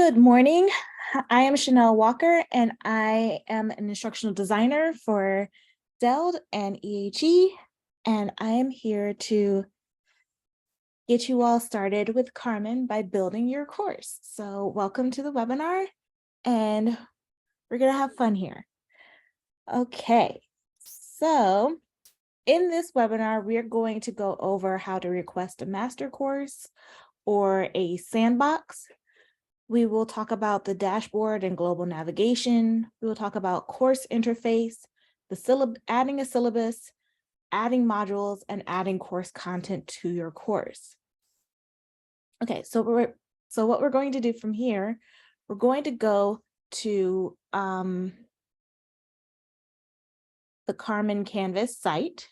Good morning. I am Chanel Walker, and I am an instructional designer for DELD and EHE, and I am here to get you all started with Carmen by building your course. So welcome to the webinar, and we're going to have fun here. Okay, so in this webinar, we are going to go over how to request a master course or a sandbox. We will talk about the dashboard and global navigation. We will talk about course interface, adding a syllabus, adding modules, and adding course content to your course. Okay, so what we're going to do from here, we're going to go to the Carmen Canvas site.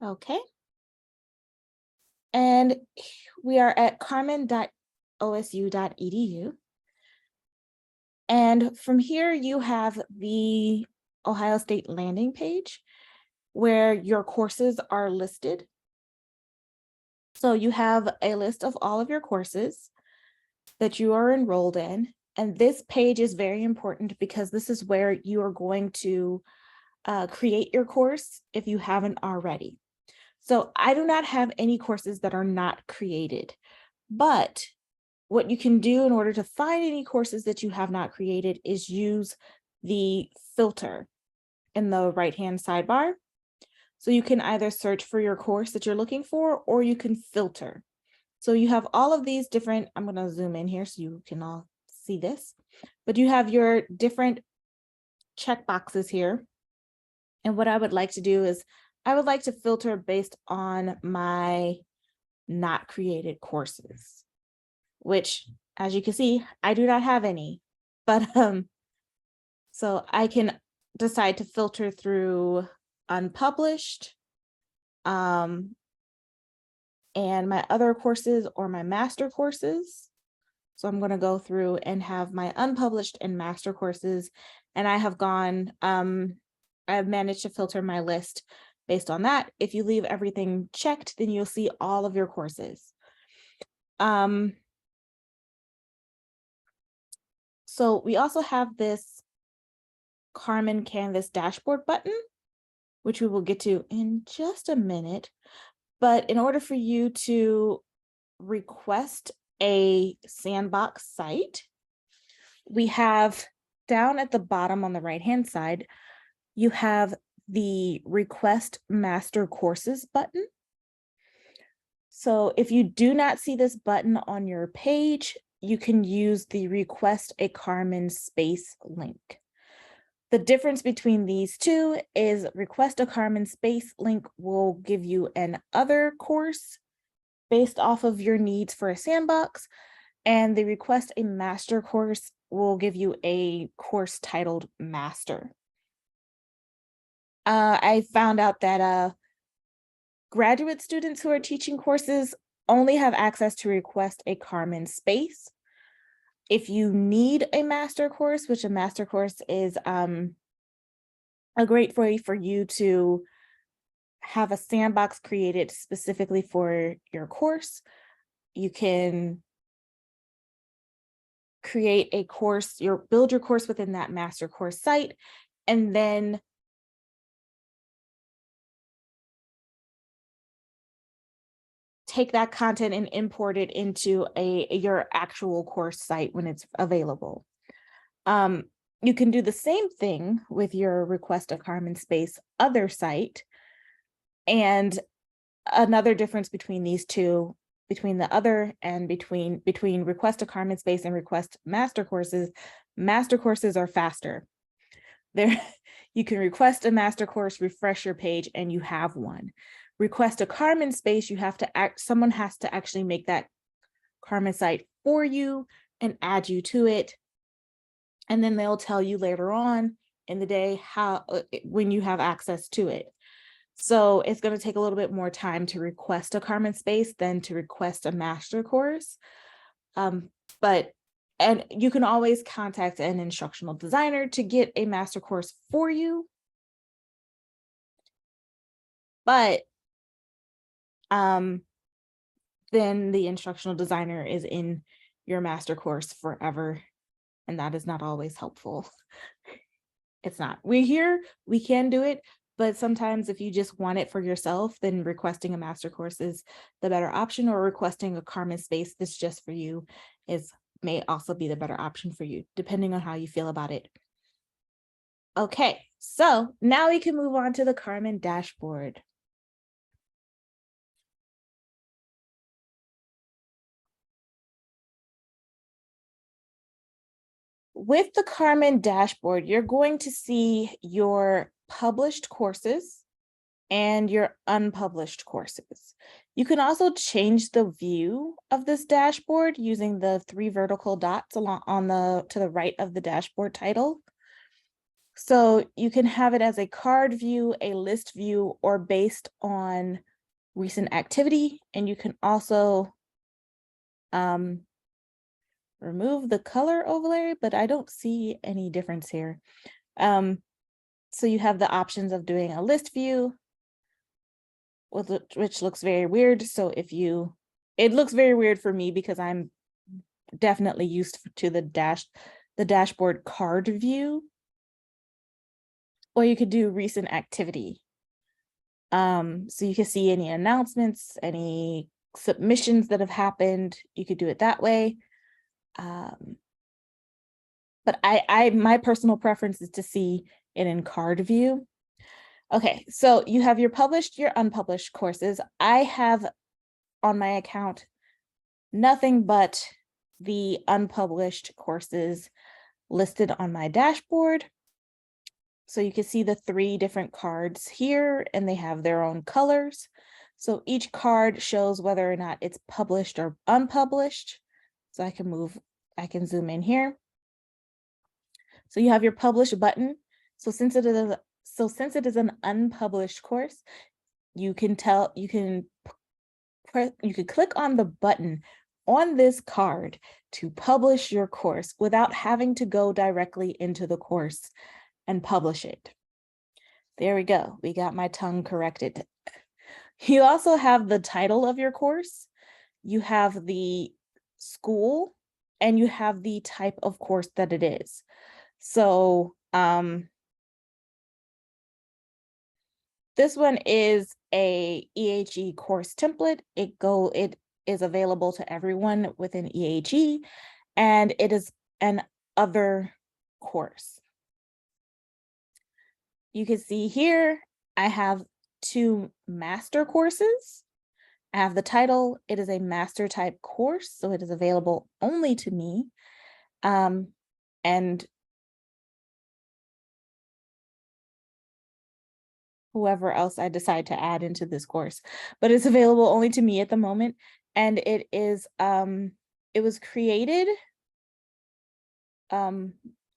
Okay. And we are at carmen.osu.edu. And from here, you have the Ohio State landing page where your courses are listed. So you have a list of all of your courses that you are enrolled in. And this page is very important because this is where you are going to create your course if you haven't already. So I do not have any courses that are not created, but what you can do in order to find any courses that you have not created is use the filter in the right-hand sidebar. So you can either search for your course that you're looking for, or you can filter. So you have all of these different, I'm going to zoom in here so you can all see this, but you have your different check boxes here. And what I would like to do is I would like to filter based on my not created courses, which, as you can see, I do not have any, but so I can decide to filter through unpublished, and my other courses or my master courses. So I'm going to go through and have my unpublished and master courses, and I have gone, I've managed to filter my list based on that. If you leave everything checked, then you'll see all of your courses. So we also have this Carmen Canvas dashboard button, which we will get to in just a minute. But in order for you to request a sandbox site, we have down at the bottom on the right-hand side, you have the request master courses button. So if you do not see this button on your page, you can use the request a Carmen space link. The difference between these two is request a Carmen space link will give you an other course based off of your needs for a sandbox, and the request a master course will give you a course titled master. I found out that graduate students who are teaching courses only have access to request a Carmen space. If you need a master course, which a master course is a great way for you to have a sandbox created specifically for your course, you can create a course, build your course within that master course site, and then take that content and import it into your actual course site when it's available. You can do the same thing with your request a Carmen space other site. And another difference between these two, between the other and between request a Carmen space and request master courses are faster. You can request a master course, refresh your page, and you have one. Request a Carmen space, someone has to actually make that Carmen site for you and add you to it. And then they'll tell you later on in the day when you have access to it. So it's going to take a little bit more time to request a Carmen space than to request a master course. But And you can always contact an instructional designer to get a master course for you. But then the instructional designer is in your master course forever, and that is not always helpful. It's not. We're here, we can do it, but sometimes if you just want it for yourself, then requesting a master course is the better option, or requesting a Carmen space that's just for you may also be the better option for you, depending on how you feel about it. Okay, so now we can move on to the Carmen dashboard. With the Carmen dashboard, you're going to see your published courses and your unpublished courses. You can also change the view of this dashboard using the 3 vertical dots along to the right of the dashboard title. So you can have it as a card view, a list view, or based on recent activity. And you can also remove the color overlay, but I don't see any difference here. So you have the options of doing a list view, which looks very weird. So it looks very weird for me because I'm definitely used to the dashboard card view. Or you could do recent activity. So you can see any announcements, any submissions that have happened. You could do it that way. But my personal preference is to see it in card view. Okay, so you have your published, your unpublished courses. I have on my account nothing but the unpublished courses listed on my dashboard. So you can see the 3 different cards here, and they have their own colors. So each card shows whether or not it's published or unpublished. So I can zoom in here. So you have your publish button. So since it is an unpublished course, you could click on the button on this card to publish your course without having to go directly into the course and publish it. There we go. We got my tongue corrected. You also have the title of your course. You have the school, and you have the type of course that it is. So this one is a EHE course template. It is available to everyone within EHE, and it is an other course. You can see here, I have 2 master courses. I have the title. It is a master type course, so it is available only to me. And whoever else I decide to add into this course, but it's available only to me at the moment. And it was created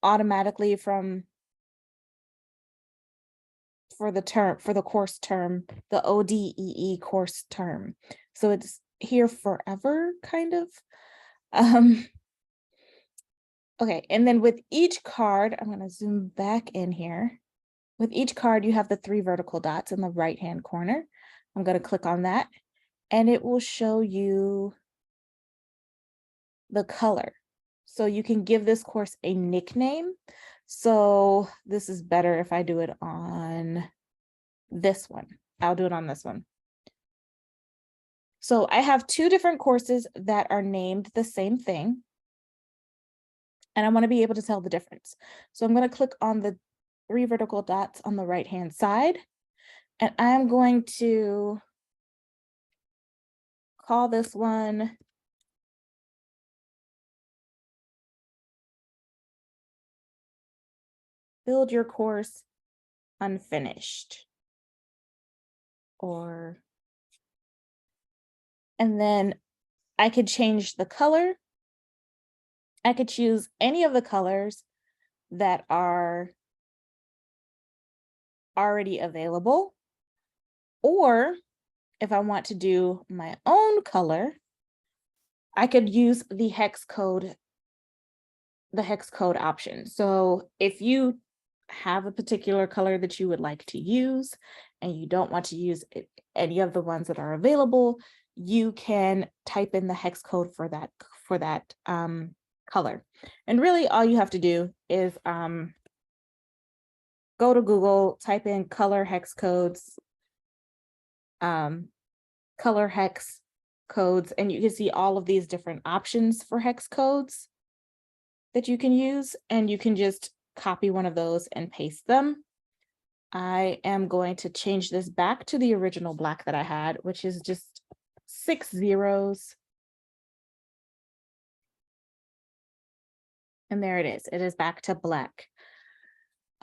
automatically for the course term, the ODEE course term. So it's here forever, kind of. Okay, and then with each card, I'm going to zoom back in here. With each card, you have the 3 vertical dots in the right-hand corner. I'm going to click on that, and it will show you the color. So you can give this course a nickname. So this is better if I do it on this one. I'll do it on this one. So I have 2 different courses that are named the same thing, and I want to be able to tell the difference. So I'm going to click on the 3 vertical dots on the right-hand side, and I'm going to call this one Build Your Course Unfinished. And then I could change the color. I could choose any of the colors that are already available, or if I want to do my own color, I could use the hex code the hex code option. So if you have a particular color that you would like to use and you don't want to use any of the ones that are available, you can type in the hex code for that color. And really all you have to do is go to Google, type in color hex codes, color hex codes, and you can see all of these different options for hex codes that you can use, and you can just copy one of those and paste them. I am going to change this back to the original black that I had, which is just 6 zeros. And there it is. It is back to black.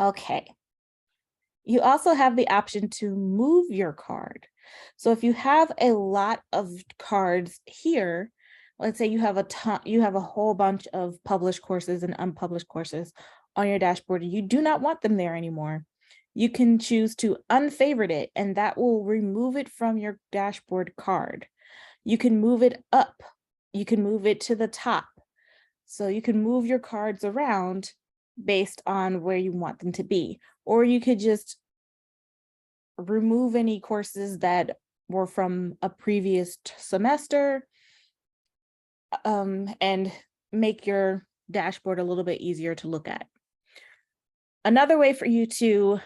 Okay. You also have the option to move your card. So if you have a lot of cards here, let's say you have a whole bunch of published courses and unpublished courses on your dashboard, and you do not want them there anymore, you can choose to unfavorite it, and that will remove it from your dashboard card. You can move it up. You can move it to the top. So you can move your cards around based on where you want them to be, or you could just remove any courses that were from a previous semester, and make your dashboard a little bit easier to look at. Another way for you to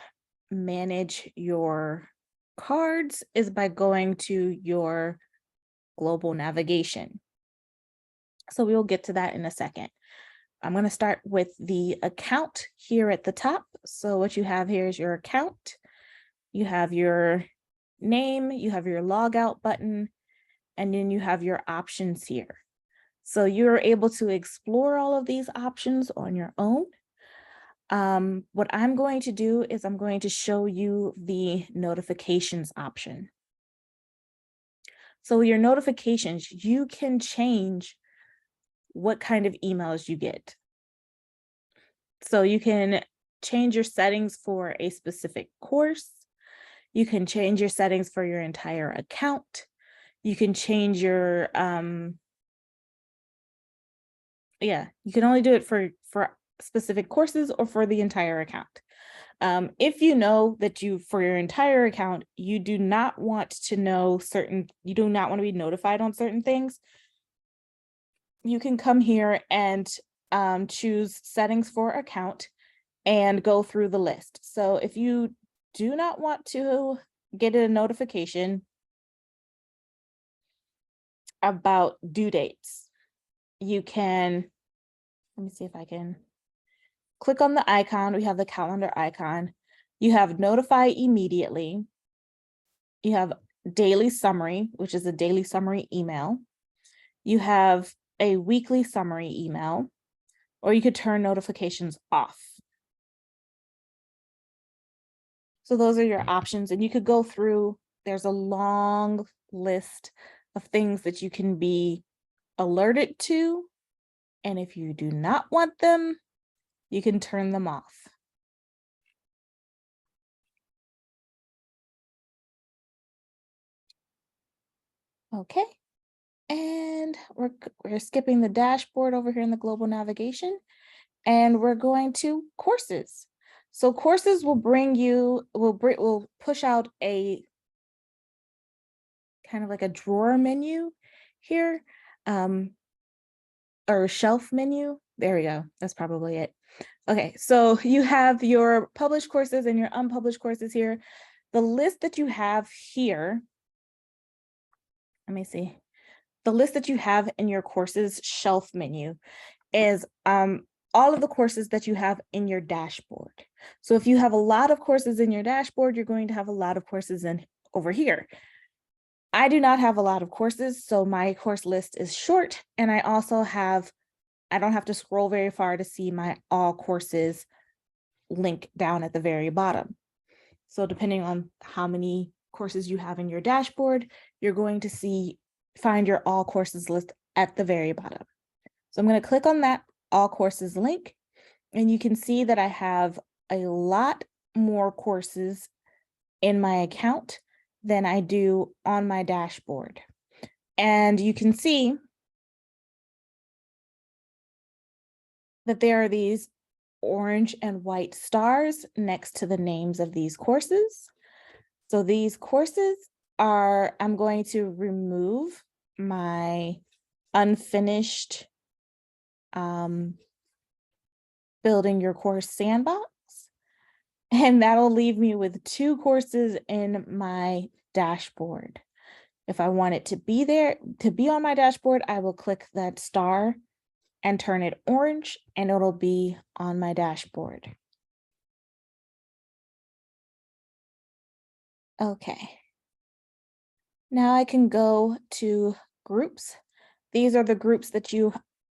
manage your cards is by going to your global navigation. So we'll get to that in a second. I'm going to start with the account here at the top. So what you have here is your account. You have your name, you have your logout button, and then you have your options here. So you're able to explore all of these options on your own. What I'm going to do is I'm going to show you the notifications option. So your notifications, you can change what kind of emails you get. So you can change your settings for a specific course. You can change your settings for your entire account. You can change your, you can only do it for specific courses or for the entire account. If you know that for your entire account, you do not want to be notified on certain things, you can come here and choose settings for account and go through the list. So if you do not want to get a notification about due dates, you can, let me see if I can click on the icon. We have the calendar icon. You have notify immediately. You have daily summary, which is a daily summary email. You have a weekly summary email, or you could turn notifications off. So those are your options, and you could go through, there's a long list of things that you can be alerted to. And if you do not want them, you can turn them off. Okay, and we're skipping the dashboard over here in the global navigation, and we're going to courses. So courses will will push out a kind of like a drawer menu here, or shelf menu. There we go. That's probably it. Okay, so you have your published courses and your unpublished courses here. The list that you have here, let me see. The list that you have in your courses shelf menu is all of the courses that you have in your dashboard. So if you have a lot of courses in your dashboard, you're going to have a lot of courses in over here. I do not have a lot of courses, so my course list is short, and I don't have to scroll very far to see my all courses link down at the very bottom. So depending on how many courses you have in your dashboard, you're going to find your all courses list at the very bottom. So I'm going to click on that all courses link, and you can see that I have a lot more courses in my account than I do on my dashboard. And you can see that there are these orange and white stars next to the names of these courses. So these courses are, I'm going to remove my unfinished building your course sandbox, and that'll leave me with 2 courses in my dashboard. If I want it to be there, to be on my dashboard, I will click that star and turn it orange, and it'll be on my dashboard. Okay. Now I can go to groups. These are the groups that you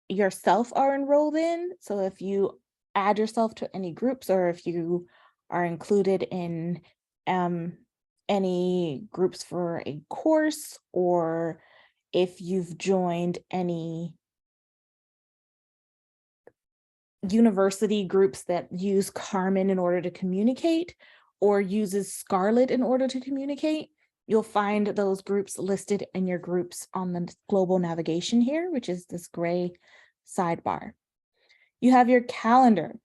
yourself are enrolled in. So if you add yourself to any groups, or if you are included in any groups for a course, or if you've joined any university groups that use Carmen in order to communicate, or uses Scarlet in order to communicate, you'll find those groups listed in your groups on the global navigation here, which is this gray sidebar. You have your calendar.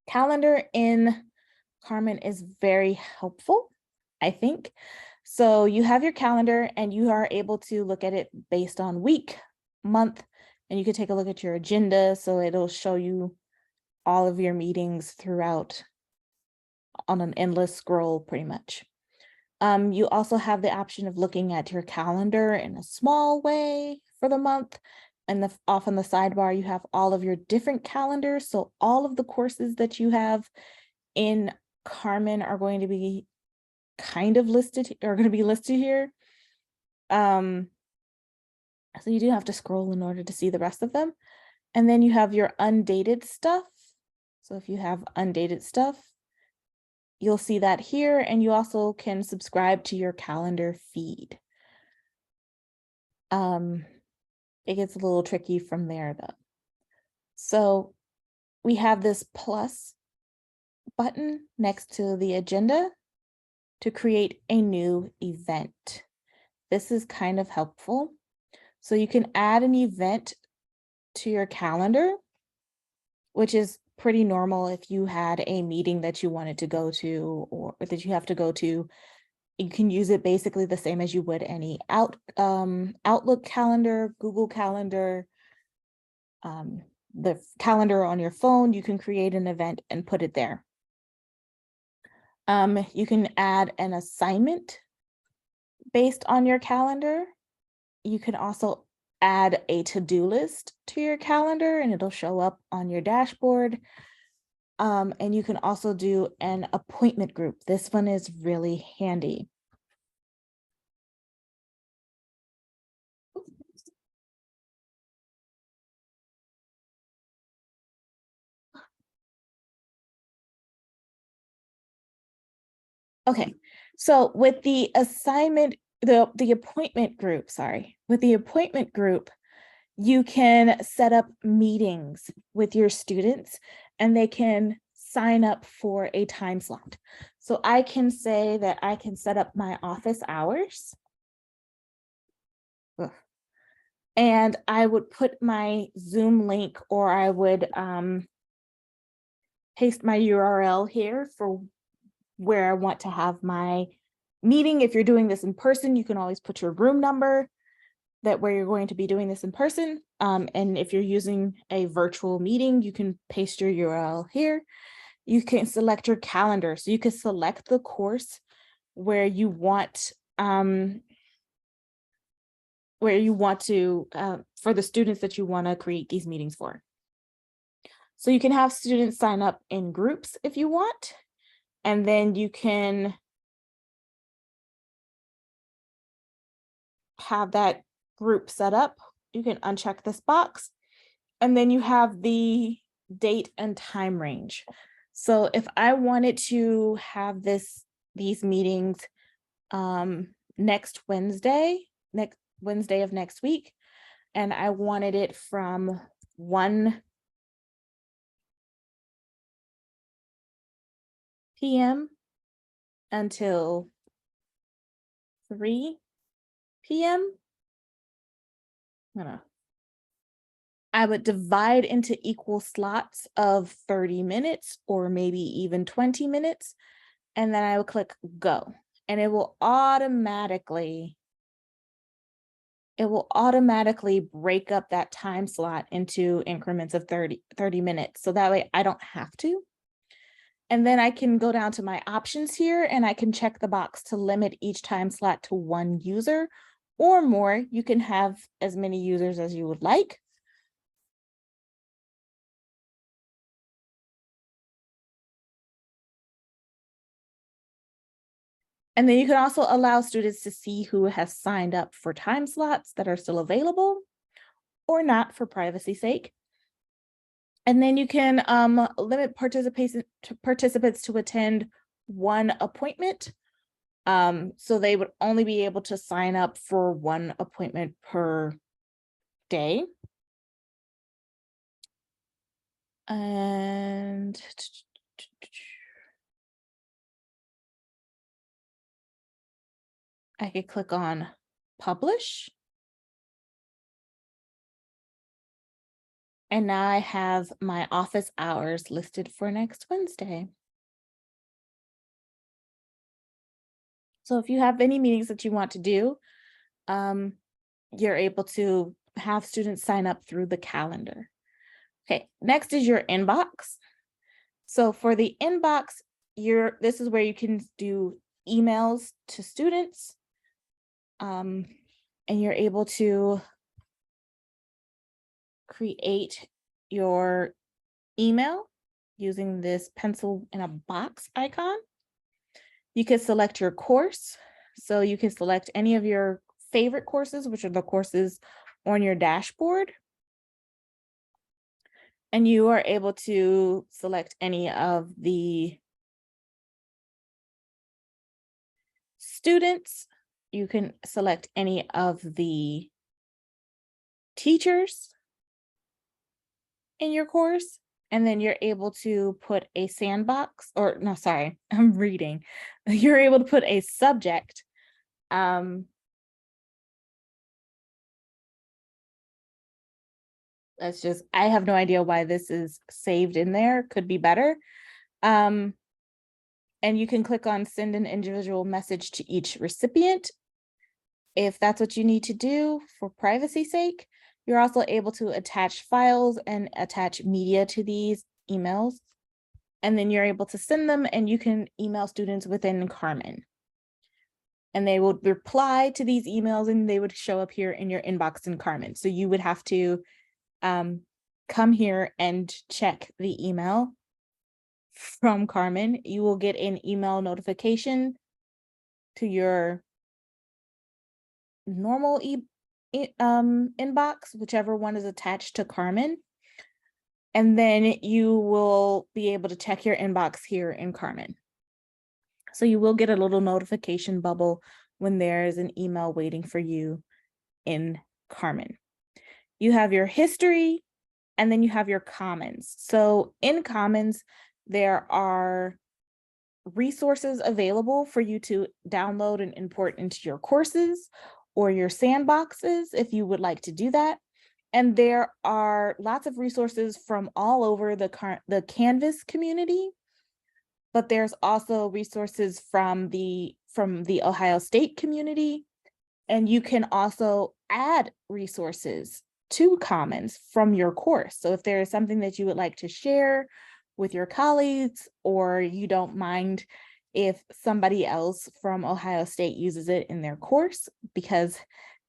Calendar in Carmen is very helpful, I think. So you have your calendar and you are able to look at it based on week, month, and you can take a look at your agenda. So it'll show you all of your meetings throughout on an endless scroll pretty much. You also have the option of looking at your calendar in a small way for the month. And off on the sidebar, you have all of your different calendars. So all of the courses that you have in Carmen are going to be kind of listed, are going to be listed here. So you do have to scroll in order to see the rest of them. And then you have your undated stuff. So if you have undated stuff, you'll see that here, and you also can subscribe to your calendar feed. It gets a little tricky from there though. So we have this plus button next to the agenda to create a new event. This is kind of helpful. So you can add an event to your calendar, which is pretty normal if you had a meeting that you wanted to go to, or that you have to go to. You can use it basically the same as you would any Outlook calendar, Google Calendar, the calendar on your phone. You can create an event and put it there. You can add an assignment based on your calendar. You can also add a to-do list to your calendar and it'll show up on your dashboard. And you can also do an appointment group. This one is really handy. Okay, so with the assignment, the appointment group, with the appointment group, you can set up meetings with your students and they can sign up for a time slot. So I can say that I can set up my office hours. Ugh. And I would put my Zoom link, or I would paste my URL here for where I want to have my meeting. If you're doing this in person, you can always put your room number where you're going to be doing this in person. And if you're using a virtual meeting, you can paste your URL here. You can select your calendar. So you can select the course where you want to, for the students that you want to create these meetings for. So you can have students sign up in groups if you want, and then you can have that group set up. You can uncheck this box, and then you have the date and time range. So if I wanted to have these meetings next Wednesday of next week, and I wanted it from 1 p.m. until 3 p.m. I'm gonna I would divide into equal slots of 30 minutes or maybe even 20 minutes. And then I will click go, and it will automatically break up that time slot into increments of 30 minutes. So that way I don't have to. And then I can go down to my options here and I can check the box to limit each time slot to 1 user or more. You can have as many users as you would like. And then you can also allow students to see who has signed up for time slots that are still available or not for privacy's sake. And then you can limit participants to attend 1 appointment. So they would only be able to sign up for 1 appointment per day. And I could click on publish. And now I have my office hours listed for next Wednesday. So if you have any meetings that you want to do, you're able to have students sign up through the calendar. Okay, next is your inbox. So for the inbox, this is where you can do emails to students. And you're able to create your email using this pencil in a box icon. You can select your course. So you can select any of your favorite courses, which are the courses on your dashboard. And you are able to select any of the students. You can select any of the teachers in your course, and then you're able to put a sandbox, or no, sorry, I'm reading. You're able to put a subject. That's just, I have no idea why this is saved in there, could be better. And you can click on send an individual message to each recipient. If that's what you need to do for privacy's sake. You're also able to attach files and attach media to these emails. And then you're able to send them, and you can email students within Carmen. And they will reply to these emails and they would show up here in your inbox in Carmen. So you would have to come here and check the email from Carmen. You will get an email notification to your normal inbox, whichever one is attached to Carmen. And then you will be able to check your inbox here in Carmen. So you will get a little notification bubble when there's an email waiting for you in Carmen. You have your history, and then you have your commons. So in commons, there are resources available for you to download and import into your courses or your sandboxes if you would like to do that. And there are lots of resources from all over the Canvas community, but there's also resources from the Ohio State community. And you can also add resources to Commons from your course. So if there is something that you would like to share with your colleagues, or you don't mind if somebody else from Ohio State uses it in their course, because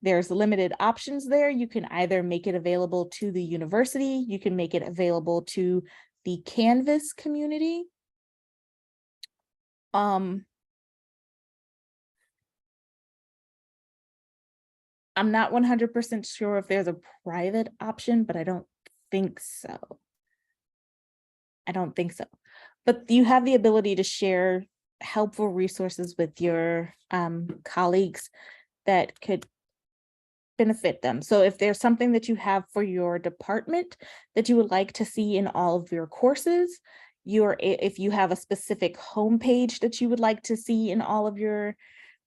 there's limited options there, you can either make it available to the university, you can make it available to the Canvas community. I'm not 100% sure if there's a private option, but I don't think so. But you have the ability to share helpful resources with your colleagues that could benefit them. So if there's something that you have for your department that you would like to see in all of your courses, if you have a specific homepage that you would like to see in all of your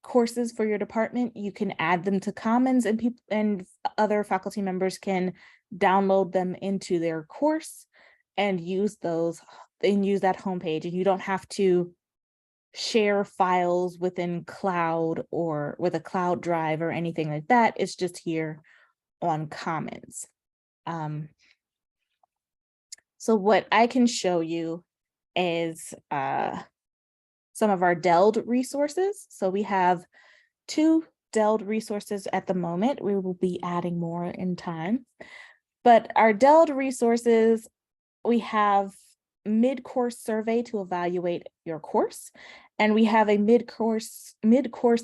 courses for your department, you can add them to Commons, and people and other faculty members can download them into their course and use those and use that homepage. And you don't have to share files within cloud or with a cloud drive or anything like that. It's just here on Commons. So what I can show you is some of our DELD resources. So we have 2 DELD resources at the moment. We will be adding more in time. But our DELD resources, we have mid-course survey to evaluate your course, and we have a mid-course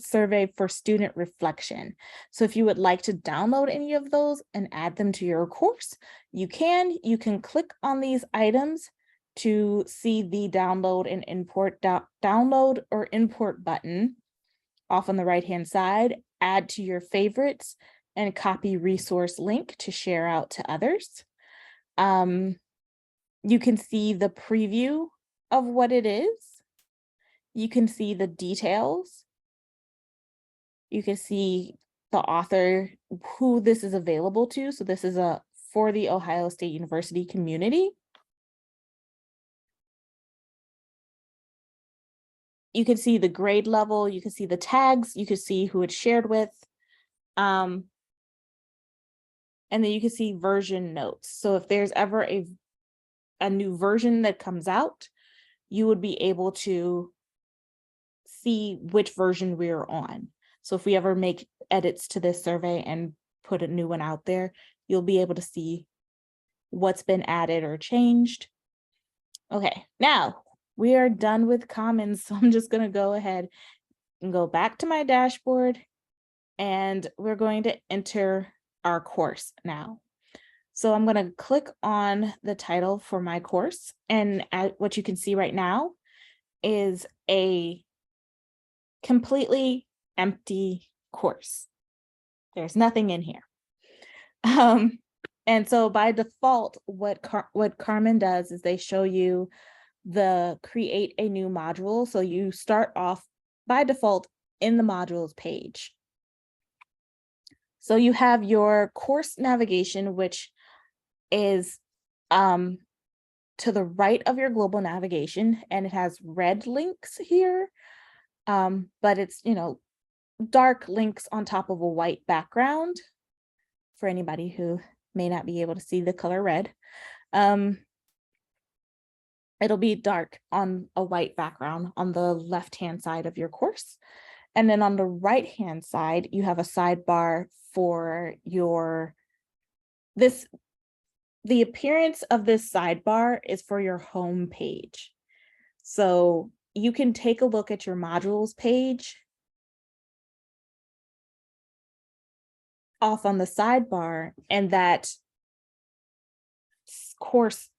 survey for student reflection. So if you would like to download any of those and add them to your course, you can click on these items to see the download and import download or import button off on the right-hand side, add to your favorites, and copy resource link to share out to others. You can see the preview of what it is. You can see the details. You can see the author, who this is available to. So this is for the Ohio State University community. You can see the grade level, you can see the tags, you can see who it's shared with. And then you can see version notes. So if there's ever a new version that comes out, you would be able to see which version we're on. So if we ever make edits to this survey and put a new one out there, you'll be able to see what's been added or changed. Okay, now we are done with Commons. So I'm just going to go ahead and go back to my dashboard, and we're going to enter our course now. So I'm going to click on the title for my course, and what you can see right now is a completely empty course. There's nothing in here. And so by default, what Carmen does is they show you the create a new module. So you start off by default in the modules page. So you have your course navigation, which is to the right of your global navigation, and it has red links here, but it's, dark links on top of a white background for anybody who may not be able to see the color red. It'll be dark on a white background on the left-hand side of your course. And then on the right-hand side, you have a sidebar for the appearance of this sidebar is for your home page. So you can take a look at your modules page off on the sidebar, and that course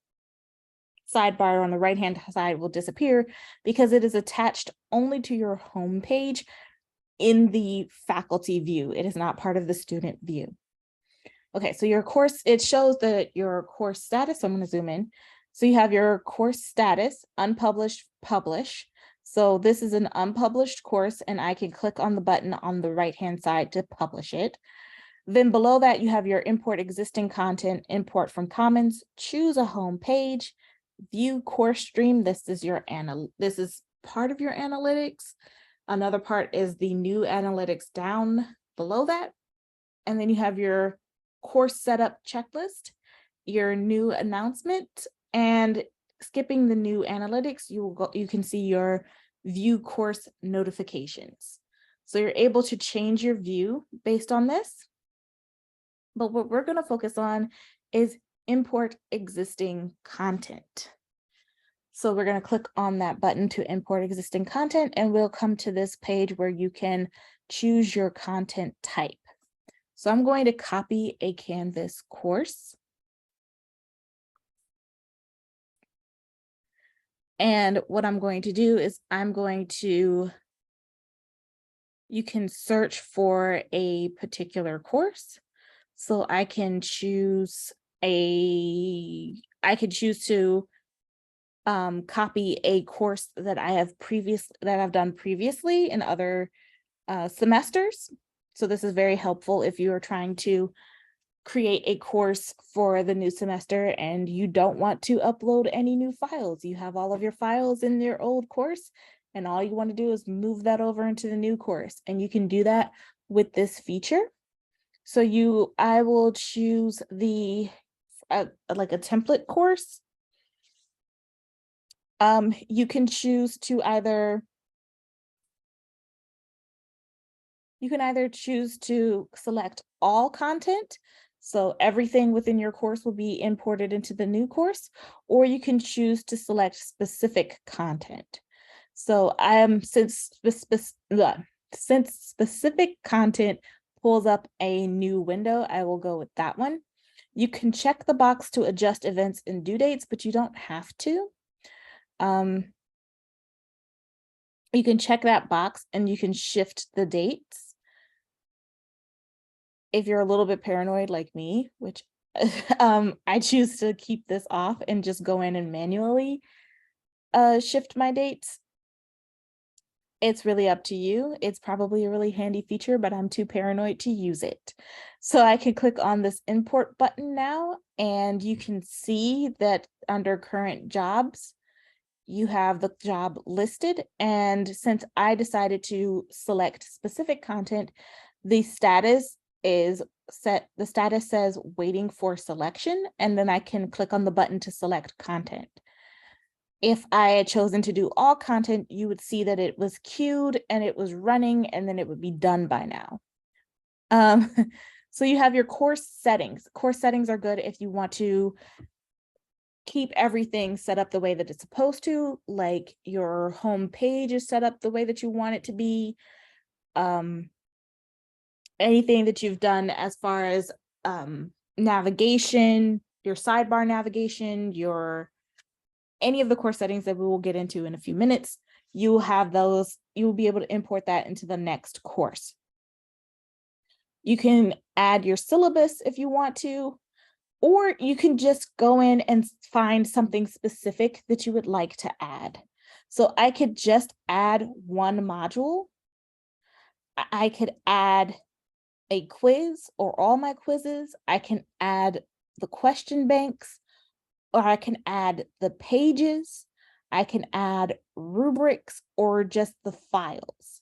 sidebar on the right-hand side will disappear because it is attached only to your home page in the faculty view. It is not part of the student view. Okay, so your course, it shows that your course status. So I'm going to zoom in. So you have your course status, unpublished, publish. So this is an unpublished course, and I can click on the button on the right-hand side to publish it. Then below that, you have your import existing content, import from Commons, choose a home page, view course stream. This is part of your analytics. Another part is the new analytics down below that. And then you have your course setup checklist, your new announcement, and skipping the new analytics, you can see your view course notifications. So you're able to change your view based on this. But what we're going to focus on is import existing content. So we're going to click on that button to import existing content, and we'll come to this page where you can choose your content type. So I'm going to copy a Canvas course. And what I'm going to do is you can search for a particular course. So I can choose to copy a course that I've done previously in other semesters. So this is very helpful if you are trying to create a course for the new semester and you don't want to upload any new files. You have all of your files in your old course and all you want to do is move that over into the new course. And you can do that with this feature. So I will choose the like a template course. You can choose to either choose to select all content. So everything within your course will be imported into the new course, or you can choose to select specific content. So since specific content pulls up a new window, I will go with that one. You can check the box to adjust events and due dates, but you don't have to. You can check that box and you can shift the dates. If you're a little bit paranoid like me, which I choose to keep this off and just go in and manually shift my dates. It's really up to you. It's probably a really handy feature, but I'm too paranoid to use it. So I can click on this import button now, and you can see that under current jobs, you have the job listed. And since I decided to select specific content, the status is set. The status says waiting for selection, and then I can click on the button to select content. If I had chosen to do all content, you would see that it was queued and it was running, and then it would be done by now. So you have your course settings. Course settings are good if you want to keep everything set up the way that it's supposed to, like your home page is set up the way that you want it to be. Anything that you've done as far as navigation, your sidebar navigation, any of the course settings that we will get into in a few minutes, you have those, you will be able to import that into the next course. You can add your syllabus if you want to, or you can just go in and find something specific that you would like to add. So I could just add one module. I could add a quiz or all my quizzes. I can add the question banks, or I can add the pages. I can add rubrics or just the files.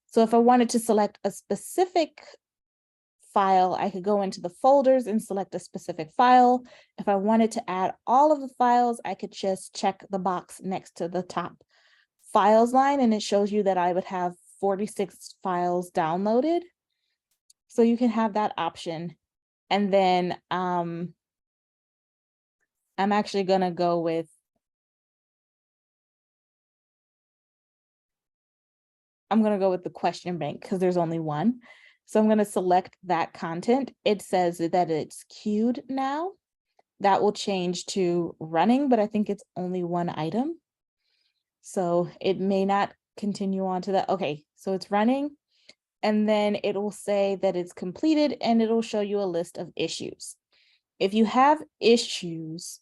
So if I wanted to select a specific file, I could go into the folders and select a specific file. If I wanted to add all of the files, I could just check the box next to the top files line, and it shows you that I would have 46 files downloaded. So you can have that option. And then I'm actually gonna go with, the question bank because there's only one. So I'm going to select that content. It says that it's queued now. That will change to running, but I think it's only one item. So it may not continue on to that. Okay, so it's running. And then it will say that it's completed and it'll show you a list of issues. If you have issues,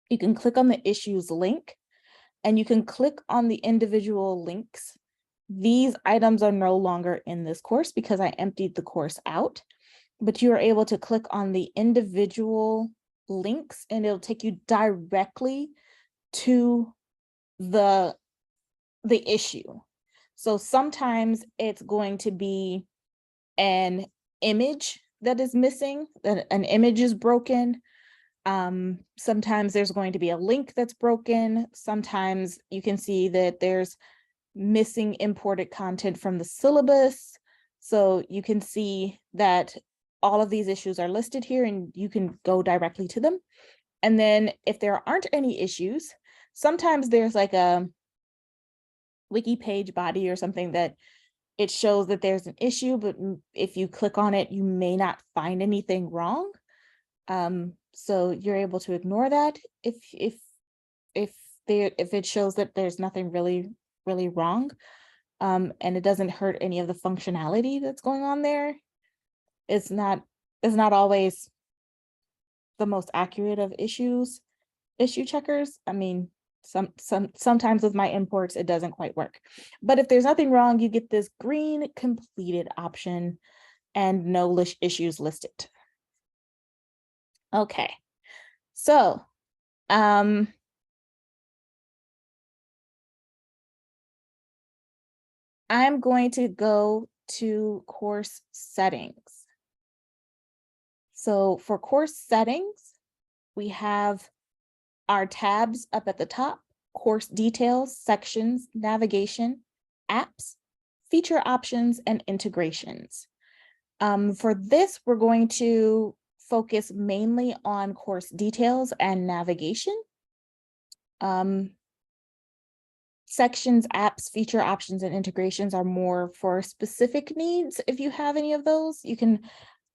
you can click on the issues link and you can click on the individual links. These items are no longer in this course because I emptied the course out, but you are able to click on the individual links and it'll take you directly to the issue. So sometimes it's going to be an image that is missing, that an image is broken. Sometimes there's going to be a link that's broken. Sometimes you can see that there's missing imported content from the syllabus. So you can see that all of these issues are listed here and you can go directly to them. And then if there aren't any issues, sometimes there's like a wiki page body or something that it shows that there's an issue, but if you click on it, you may not find anything wrong. So you're able to ignore that if it shows that there's nothing really wrong, and it doesn't hurt any of the functionality that's going on there. It's not always the most accurate of issue checkers. I mean, Sometimes with my imports, it doesn't quite work. But if there's nothing wrong, you get this green completed option and no issues listed. Okay, so I'm going to go to course settings. So for course settings, we have our tabs up at the top: course details, sections, navigation, apps, feature options, and integrations. For this, we're going to focus mainly on course details and navigation. Sections, apps, feature options, and integrations are more for specific needs. If you have any of those, you can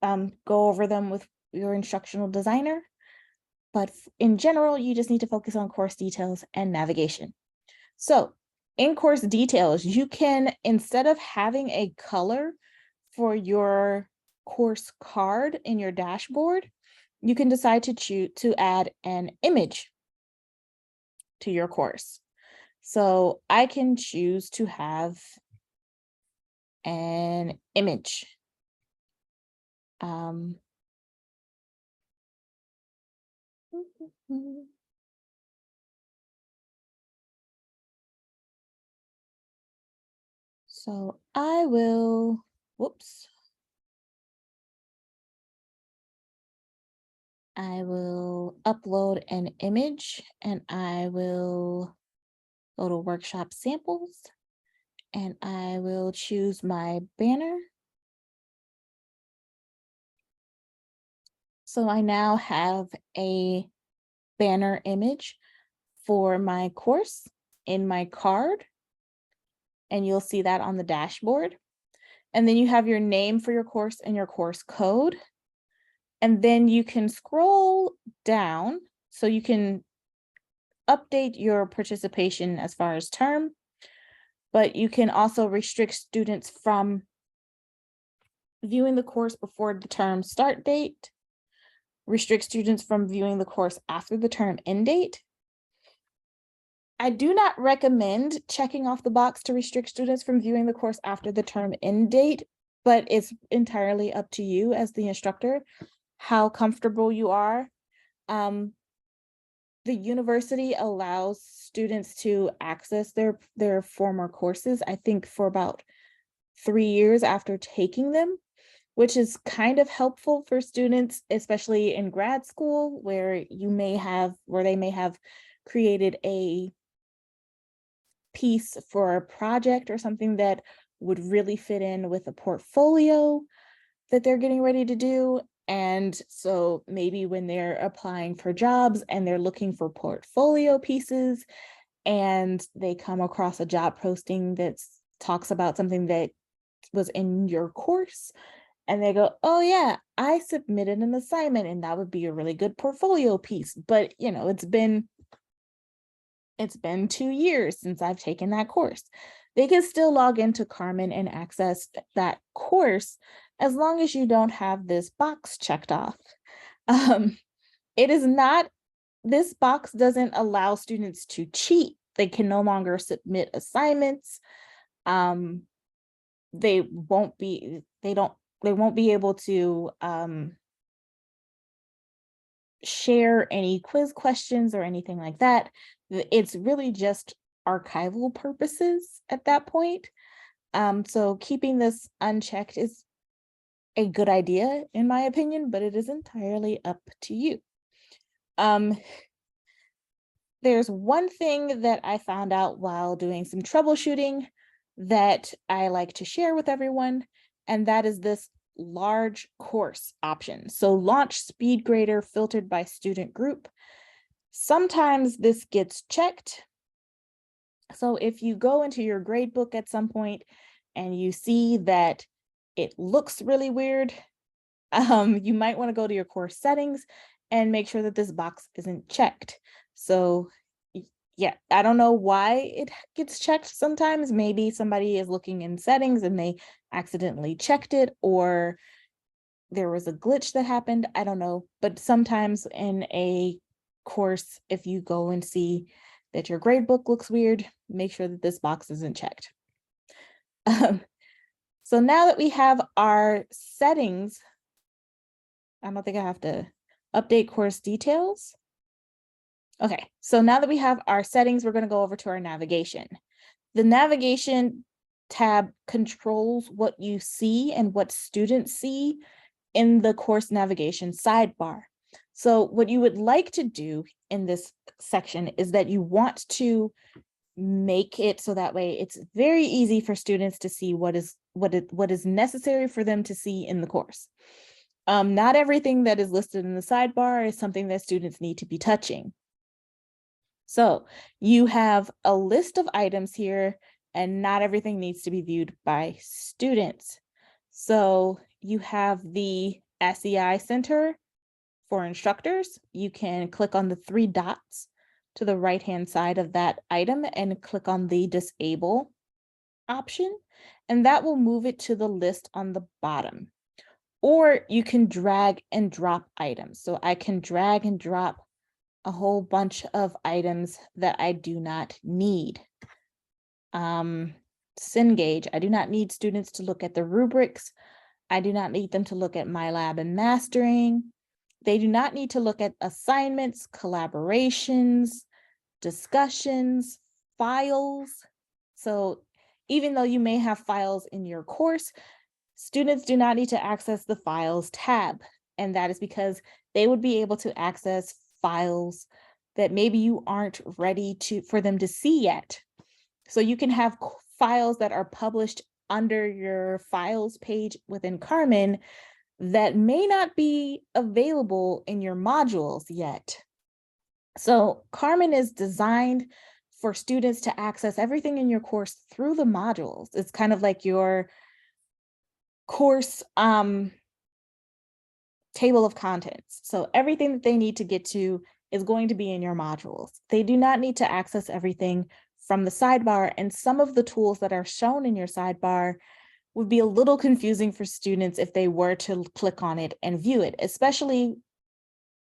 go over them with your instructional designer. But in general, you just need to focus on course details and navigation. So in course details, you can, instead of having a color for your course card in your dashboard, you can decide to choose to add an image to your course. So I can choose to have an image. So I will, whoops. I will upload an image and I will go to workshop samples and I will choose my banner. So I now have a banner image for my course in my card, and you'll see that on the dashboard. And then you have your name for your course and your course code. And then you can scroll down so you can update your participation as far as term, but you can also restrict students from viewing the course before the term start date, restrict students from viewing the course after the term end date. I do not recommend checking off the box to restrict students from viewing the course after the term end date, but it's entirely up to you as the instructor, how comfortable you are. The university allows students to access their former courses, I think for about 3 years after taking them, which is kind of helpful for students, especially in grad school, where they may have created a piece for a project or something that would really fit in with a portfolio that they're getting ready to do. And so maybe when they're applying for jobs and they're looking for portfolio pieces and they come across a job posting that talks about something that was in your course, and they go, oh yeah, I submitted an assignment and that would be a really good portfolio piece. But it's been 2 years since I've taken that course. They can still log into Carmen and access that course as long as you don't have this box checked off. This box doesn't allow students to cheat. They can no longer submit assignments. They won't be able to share any quiz questions or anything like that. It's really just archival purposes at that point. So keeping this unchecked is a good idea in my opinion, but it is entirely up to you. There's one thing that I found out while doing some troubleshooting that I like to share with everyone, and that is this large course option. So launch speed grader filtered by student group. Sometimes this gets checked. So if you go into your grade book at some point and you see that it looks really weird, you might want to go to your course settings and make sure that this box isn't checked. So yeah, I don't know why it gets checked sometimes. Maybe somebody is looking in settings and they accidentally checked it, or there was a glitch that happened. I don't know. But sometimes in a course, if you go and see that your grade book looks weird, make sure that this box isn't checked. So now that we have our settings, I don't think I have to update course details. Okay, so now that we have our settings, we're going to go over to our navigation. The navigation tab controls what you see and what students see in the course navigation sidebar. So what you would like to do in this section is that you want to make it so that way it's very easy for students to see what is necessary for them to see in the course. Not everything that is listed in the sidebar is something that students need to be touching. So you have a list of items here, and not everything needs to be viewed by students. So you have the SEI Center for instructors. You can click on the 3 dots to the right-hand side of that item and click on the disable option, and that will move it to the list on the bottom. Or you can drag and drop items. So I can drag and drop a whole bunch of items that I do not need. Cengage, I do not need students to look at the rubrics. I do not need them to look at MyLab and Mastering. They do not need to look at assignments, collaborations, discussions, files. So even though you may have files in your course, students do not need to access the Files tab. And that is because they would be able to access files that maybe you aren't ready for them to see yet. So you can have files that are published under your files page within Carmen that may not be available in your modules yet. So Carmen is designed for students to access everything in your course through the modules. It's kind of like your course table of contents. So everything that they need to get to is going to be in your modules. They do not need to access everything from the sidebar, and some of the tools that are shown in your sidebar would be a little confusing for students if they were to click on it and view it, especially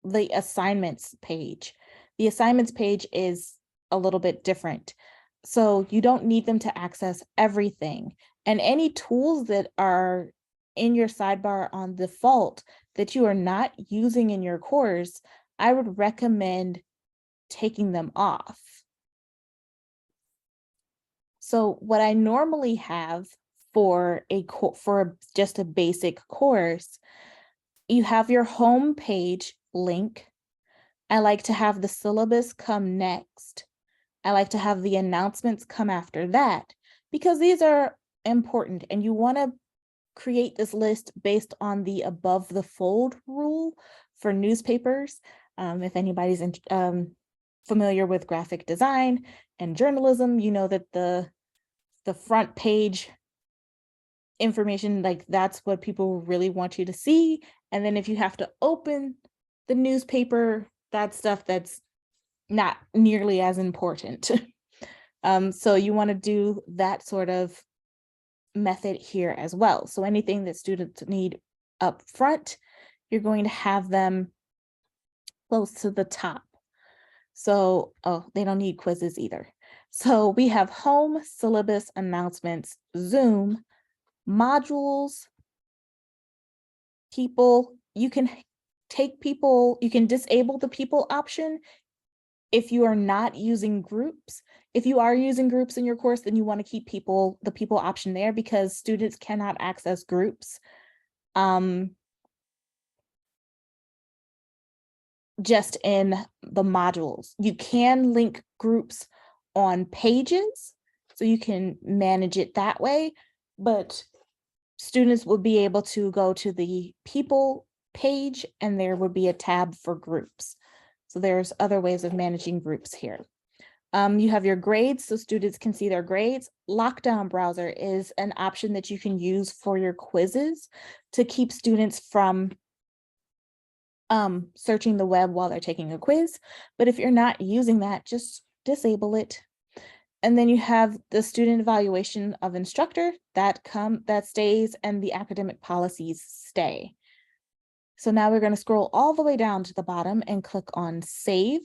the assignments page. The assignments page is a little bit different. So you don't need them to access everything. And any tools that are in your sidebar on default that you are not using in your course, I would recommend taking them off. So what I normally have for just a basic course, you have your home page link. I like to have the syllabus come next. I like to have the announcements come after that, because these are important and you want to create this list based on the above the fold rule for newspapers. If anybody's familiar with graphic design and journalism, you know that the front page information, like that's what people really want you to see. And then if you have to open the newspaper, that's stuff that's not nearly as important. So you want to do that sort of method here as well. So anything that students need up front, you're going to have them close to the top. So, they don't need quizzes either. So we have home, syllabus, announcements, Zoom, modules, people. You can disable the people option if you are not using groups. If you are using groups in your course, then you want to keep the people option there, because students cannot access groups just in the modules. You can link groups on pages, so you can manage it that way, but students will be able to go to the people page and there would be a tab for groups. So there's other ways of managing groups here. You have your grades, so students can see their grades. Lockdown browser is an option that you can use for your quizzes to keep students from searching the web while they're taking a quiz. But if you're not using that, just disable it. And then you have the student evaluation of instructor that stays, and the academic policies stay. So now we're going to scroll all the way down to the bottom and click on save.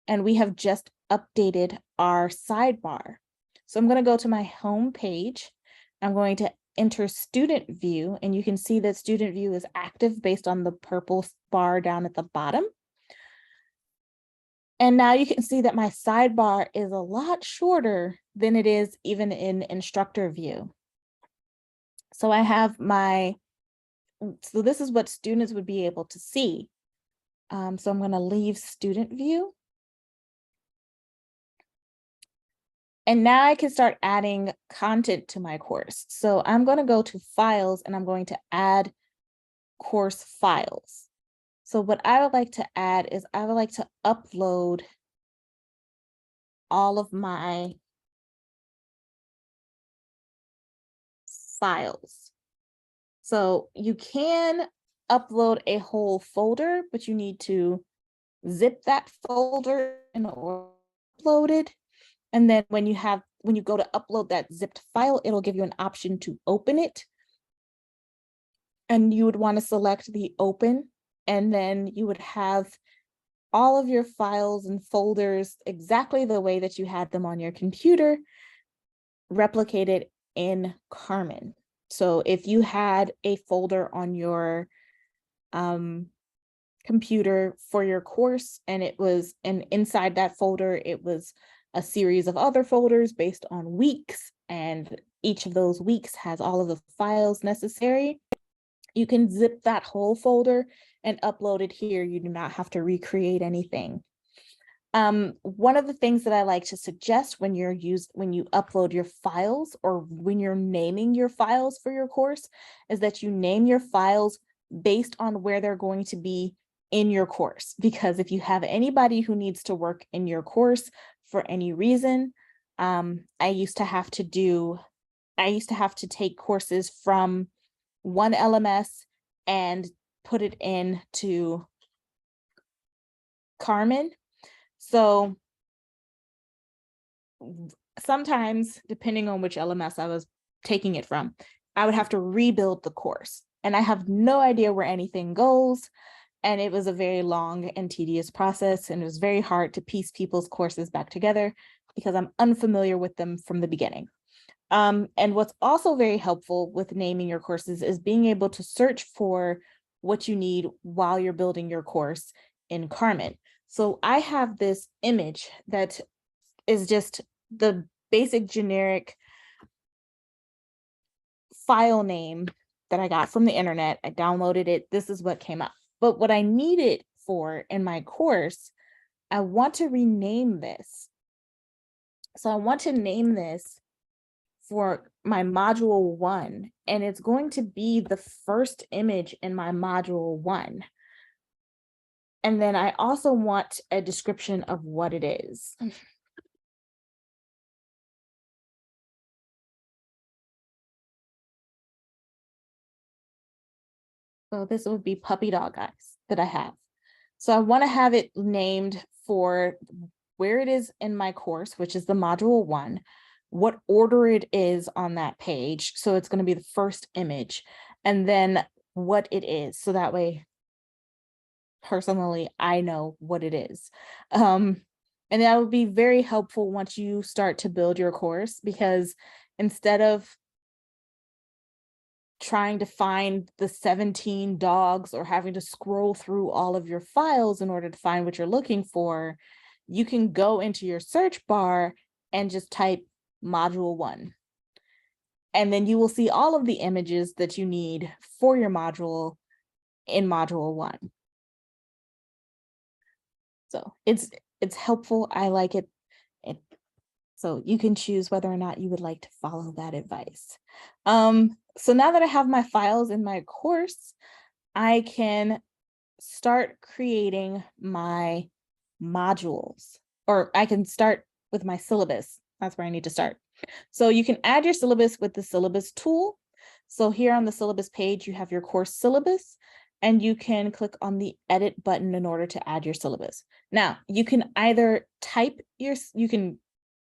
And we have just updated our sidebar. So I'm going to go to my home page. I'm going to enter student view, and you can see that student view is active based on the purple bar down at the bottom. And now you can see that my sidebar is a lot shorter than it is even in instructor view. So I have so this is what students would be able to see. So I'm going to leave student view. And now I can start adding content to my course. So I'm going to go to files and I'm going to add course files. So what I would like to add is I would like to upload all of my files. So you can upload a whole folder, but you need to zip that folder in order to upload it. And then when you go to upload that zipped file, it'll give you an option to open it. And you would want to select the open, and then you would have all of your files and folders exactly the way that you had them on your computer replicated in Carmen. So if you had a folder on your computer for your course, and inside that folder, it was a series of other folders based on weeks, and each of those weeks has all of the files necessary, you can zip that whole folder and upload it here. You do not have to recreate anything. One of the things that I like to suggest when you upload your files, or when you're naming your files for your course, is that you name your files based on where they're going to be in your course. Because if you have anybody who needs to work in your course for any reason, I used to have to take courses from one LMS and put it into Carmen. So sometimes, depending on which LMS I was taking it from, I would have to rebuild the course, and I have no idea where anything goes. And it was a very long and tedious process, and it was very hard to piece people's courses back together because I'm unfamiliar with them from the beginning. And what's also very helpful with naming your courses is being able to search for what you need while you're building your course in Carmen. So I have this image that is just the basic generic file name that I got from the internet. I downloaded it. This is what came up. But what I need it for in my course, I want to rename this. So I want to name this for my module 1, and it's going to be the first image in my module 1. And then I also want a description of what it is. So this would be puppy dog eyes that I have. So I want to have it named for where it is in my course, which is the module 1, what order it is on that page. So it's going to be the first image, and then what it is. So that way, personally, I know what it is. And that would be very helpful once you start to build your course, because instead of trying to find the 17 dogs or having to scroll through all of your files in order to find what you're looking for, you can go into your search bar and just type module 1. And then you will see all of the images that you need for your module in module 1. So it's helpful. I like it. So you can choose whether or not you would like to follow that advice. So now that I have my files in my course, I can start creating my modules, or I can start with my syllabus. That's where I need to start. So you can add your syllabus with the syllabus tool. So here on the syllabus page, you have your course syllabus, and you can click on the edit button in order to add your syllabus. Now, you can either you can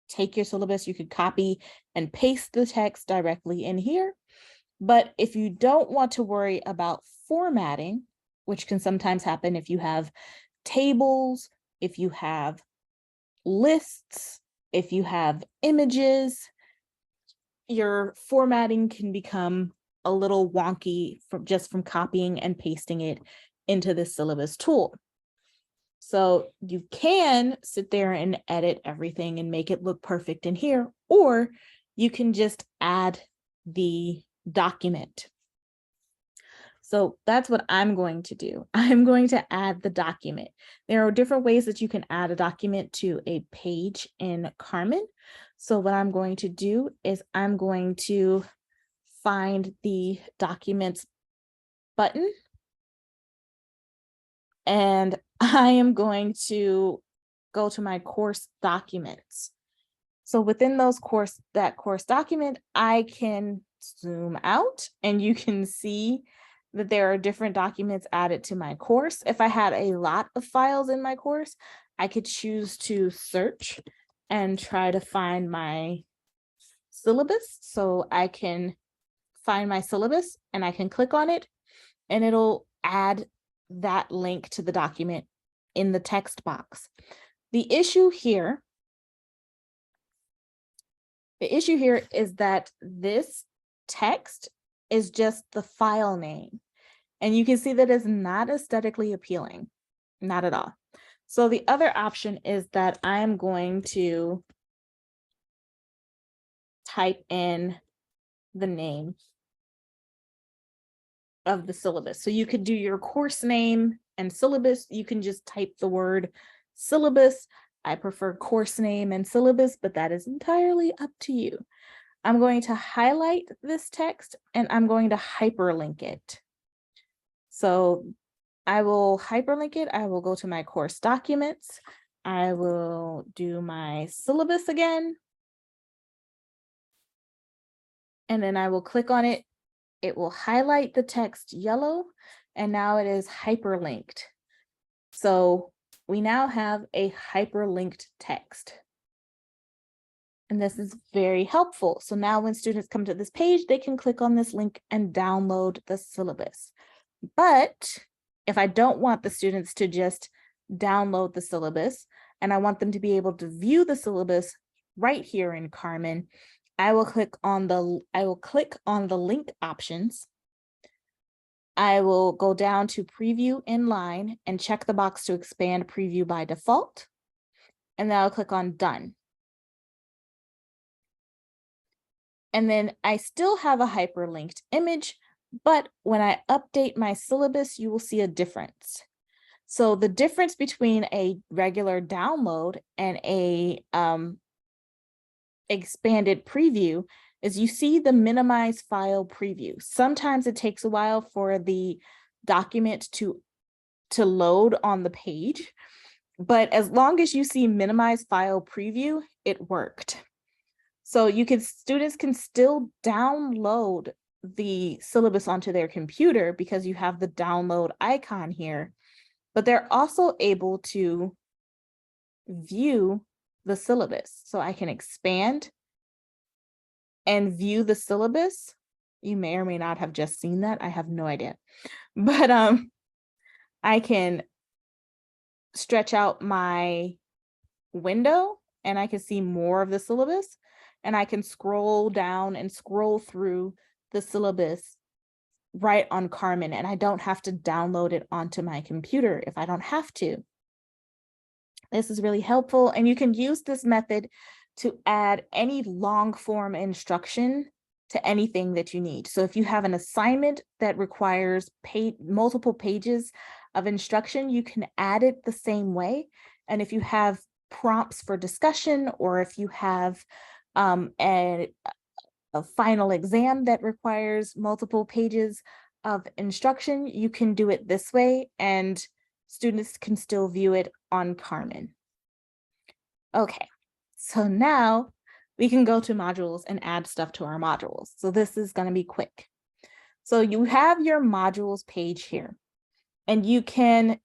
take your syllabus, you could copy and paste the text directly in here. But if you don't want to worry about formatting, which can sometimes happen if you have tables, if you have lists, if you have images, your formatting can become a little wonky from copying and pasting it into the syllabus tool. So you can sit there and edit everything and make it look perfect in here, or you can just add the document. So that's what I'm going to do. I'm going to add the document. There are different ways that you can add a document to a page in Carmen. So what I'm going to do is I'm going to find the documents button, and I am going to go to my course documents. So within that course document, I can zoom out and you can see that there are different documents added to my course. If I had a lot of files in my course, I could choose to search and try to find my syllabus. So I can find my syllabus and I can click on it and it'll add that link to the document in the text box. The issue here is that this text is just the file name. And you can see that it's not aesthetically appealing, not at all. So the other option is that I'm going to type in the name of the syllabus. So you could do your course name and syllabus. You can just type the word syllabus. I prefer course name and syllabus, but that is entirely up to you. I'm going to highlight this text and I'm going to hyperlink it. So I will hyperlink it. I will go to my course documents. I will do my syllabus again. And then I will click on it. It will highlight the text yellow, and now it is hyperlinked. So we now have a hyperlinked text. And this is very helpful. So now when students come to this page, they can click on this link and download the syllabus. But if I don't want the students to just download the syllabus and I want them to be able to view the syllabus right here in Carmen, I will click on the link options. I will go down to preview inline and check the box to expand preview by default. And then I'll click on done. And then I still have a hyperlinked image, but when I update my syllabus, you will see a difference. So the difference between a regular download and a expanded preview is you see the minimize file preview. Sometimes it takes a while for the document to load on the page, but as long as you see minimize file preview, it worked. So students can still download the syllabus onto their computer because you have the download icon here, but they're also able to view the syllabus. So I can expand and view the syllabus. You may or may not have just seen that. I have no idea, but I can stretch out my window and I can see more of the syllabus. And I can scroll down and scroll through the syllabus right on Carmen, and I don't have to download it onto my computer if I don't have to. This is really helpful, and you can use this method to add any long form instruction to anything that you need. So if you have an assignment that requires multiple pages of instruction, you can add it the same way. And if you have prompts for discussion, or if you have a final exam that requires multiple pages of instruction, you can do it this way and students can still view it on Carmen. Okay, so now we can go to modules and add stuff to our modules. So this is going to be quick. So you have your modules page here, and you can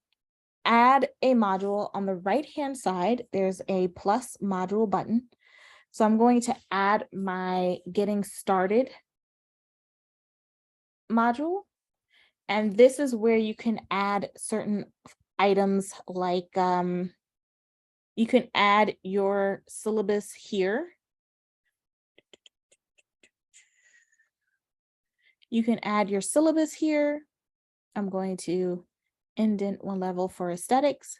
add a module on the right-hand side. There's a plus module button. So I'm going to add my getting started module. And this is where you can add certain items like You can add your syllabus here. You can add your syllabus here. I'm going to indent one level for aesthetics,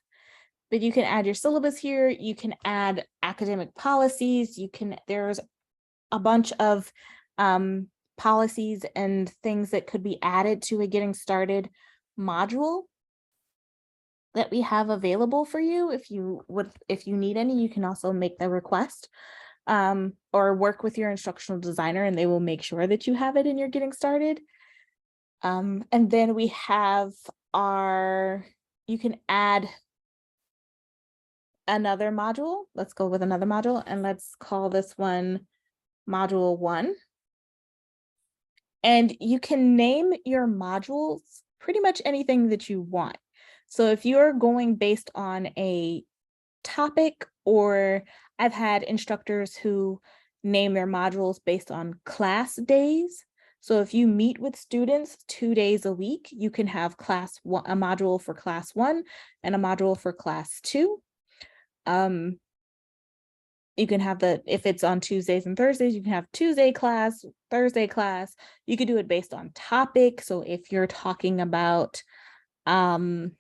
but you can add your syllabus here. You can add academic policies. There's a bunch of policies and things that could be added to a getting started module that we have available for you. If you need any, you can also make the request or work with your instructional designer and they will make sure that you have it in your getting started. And then we have you can add another module. Let's go with another module and let's call this one module 1. And you can name your modules pretty much anything that you want. So if you're going based on a topic, or I've had instructors who name their modules based on class days. So if you meet with students 2 days a week, you can have a module for class 1 and a module for class 2. You can have if it's on Tuesdays and Thursdays, you can have Tuesday class, Thursday class. You could do it based on topic. So if you're talking about the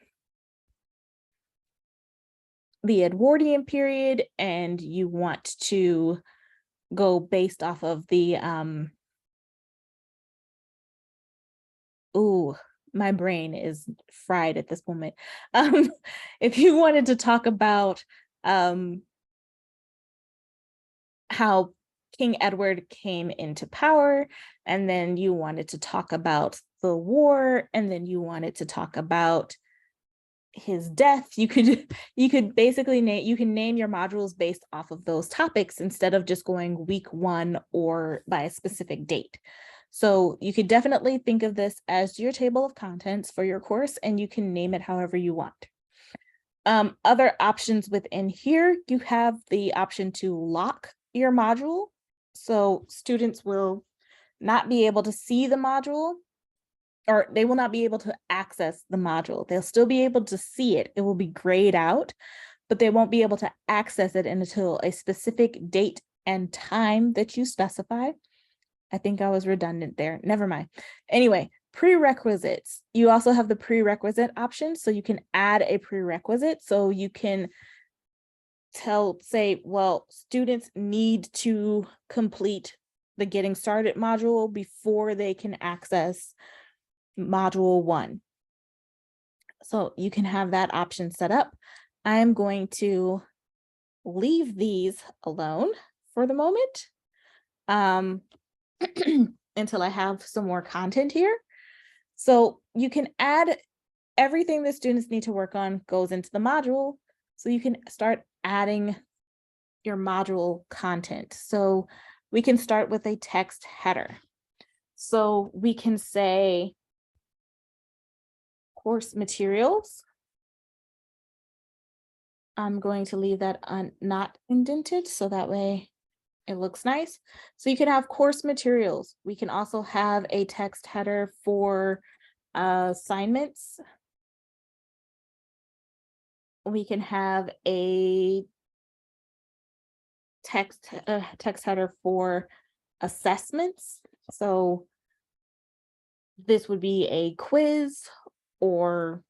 Edwardian period and you want to go based off of the my brain is fried at this moment. If you wanted to talk about how King Edward came into power, and then you wanted to talk about the war, and then you wanted to talk about his death, you could basically name your modules based off of those topics instead of just going week 1 or by a specific date. So you could definitely think of this as your table of contents for your course, and you can name it however you want. Other options within here, you have the option to lock your module. So students will not be able to see the module, or they will not be able to access the module. They'll still be able to see it. It will be grayed out, but they won't be able to access it until a specific date and time that you specify. I think I was redundant there. Never mind. Anyway, prerequisites. You also have the prerequisite option. So you can add a prerequisite. So you can say, well, students need to complete the getting started module before they can access module 1. So you can have that option set up. I'm going to leave these alone for the moment until I have some more content here. So you can add everything the students need to work on goes into the module. So you can start adding your module content. So we can start with a text header. So we can say course materials. I'm going to leave that not indented so that way it looks nice. So you can have course materials. We can also have a text header for assignments. We can have a text header for assessments. So this would be a quiz or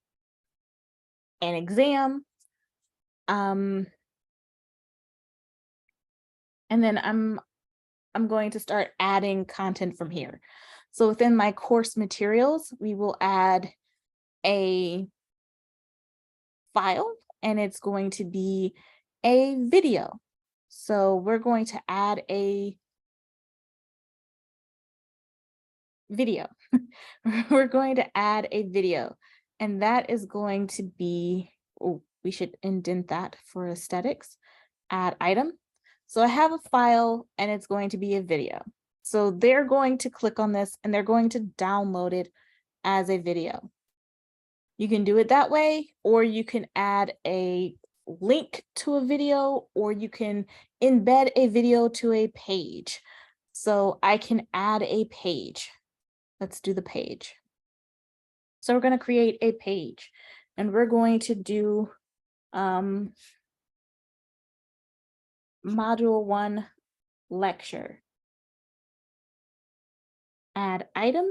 an exam. And then I'm going to start adding content from here. So within my course materials, we will add a file and it's going to be a video. So we're going to add a video. We're going to add a video, and that is going to be, we should indent that for aesthetics, add item. So I have a file and it's going to be a video. So they're going to click on this and they're going to download it as a video. You can do it that way, or you can add a link to a video, or you can embed a video to a page. So I can add a page. Let's do the page. So we're going to create a page and we're going to do module 1 lecture. Add item.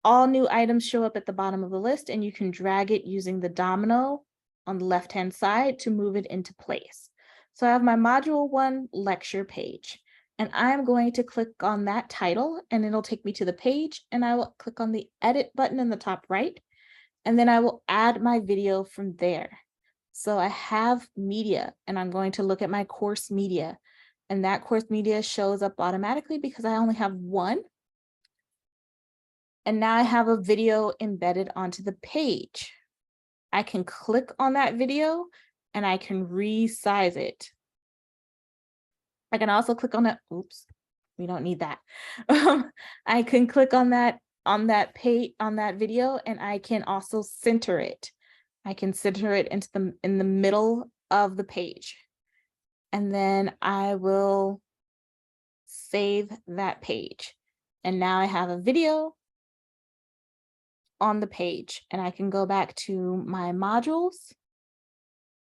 All new items show up at the bottom of the list, and you can drag it using the domino on the left-hand side to move it into place. So I have my module 1 lecture page, and I'm going to click on that title, and it'll take me to the page, and I will click on the edit button in the top right, and then I will add my video from there. So I have media, and I'm going to look at my course media, and that course media shows up automatically because I only have one. And now I have a video embedded onto the page. I can click on that video and I can resize it. I can also click on that. Oops, we don't need that. I can click on that page, on that video, and I can also center it. I can center it in the middle of the page. And then I will save that page. And now I have a video on the page, and I can go back to my modules,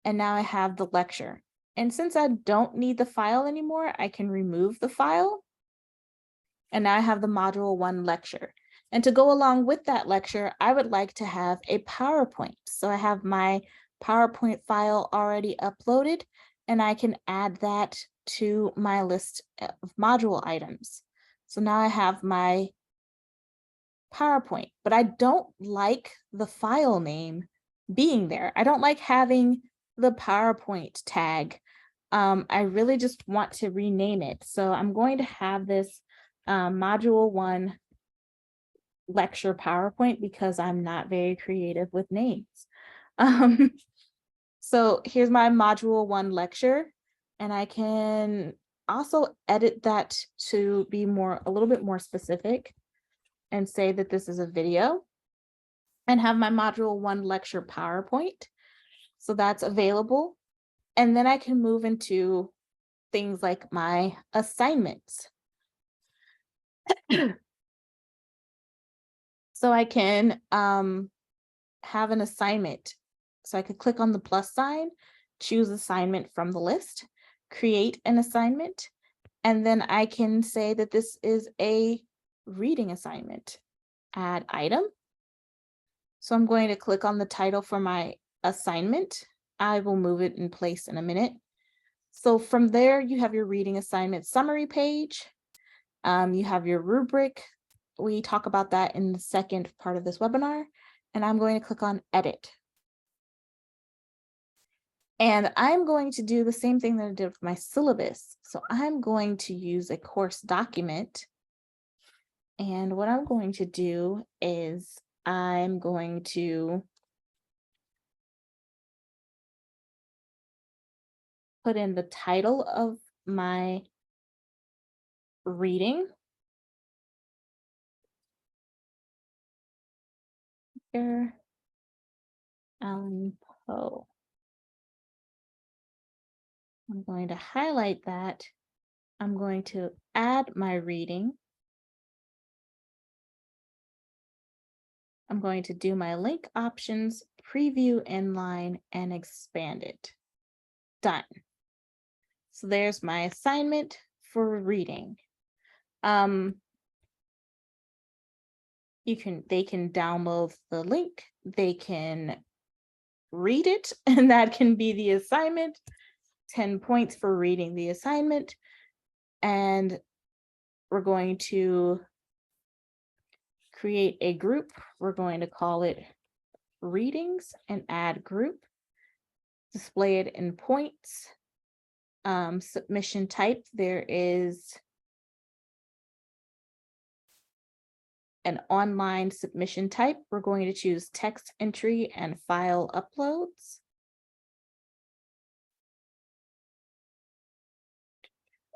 and now I have the lecture. And since I don't need the file anymore, I can remove the file, and now I have the module 1 lecture. And to go along with that lecture, I would like to have a PowerPoint. So I have my PowerPoint file already uploaded, and I can add that to my list of module items. So now I have my PowerPoint, but I don't like the file name being there. I don't like having the PowerPoint tag. I really just want to rename it. So I'm going to have this module 1 lecture PowerPoint because I'm not very creative with names. So here's my module 1 lecture, and I can also edit that to be a little bit more specific and say that this is a video, and have my module 1 lecture PowerPoint. So that's available. And then I can move into things like my assignments. So I can have an assignment. So I could click on the plus sign, choose assignment from the list, create an assignment, and then I can say that this is a reading assignment. Add item. So I'm going to click on the title for my assignment. I will move it in place in a minute. So from there, you have your reading assignment summary page. You have your rubric. We talk about that in the second part of this webinar. And I'm going to click on edit. And I'm going to do the same thing that I did with my syllabus. So I'm going to use a course document. And what I'm going to do is I'm going to put in the title of my reading. Here, Allan Poe. I'm going to highlight that. I'm going to add my reading. I'm going to do my link options, preview inline, and expand it. Done. So there's my assignment for reading. They can download the link, they can read it, and that can be the assignment. 10 points for reading the assignment. And we're going to create a group. We're going to call it readings and add group. Display it in points. Submission type, there is an online submission type. We're going to choose text entry and file uploads.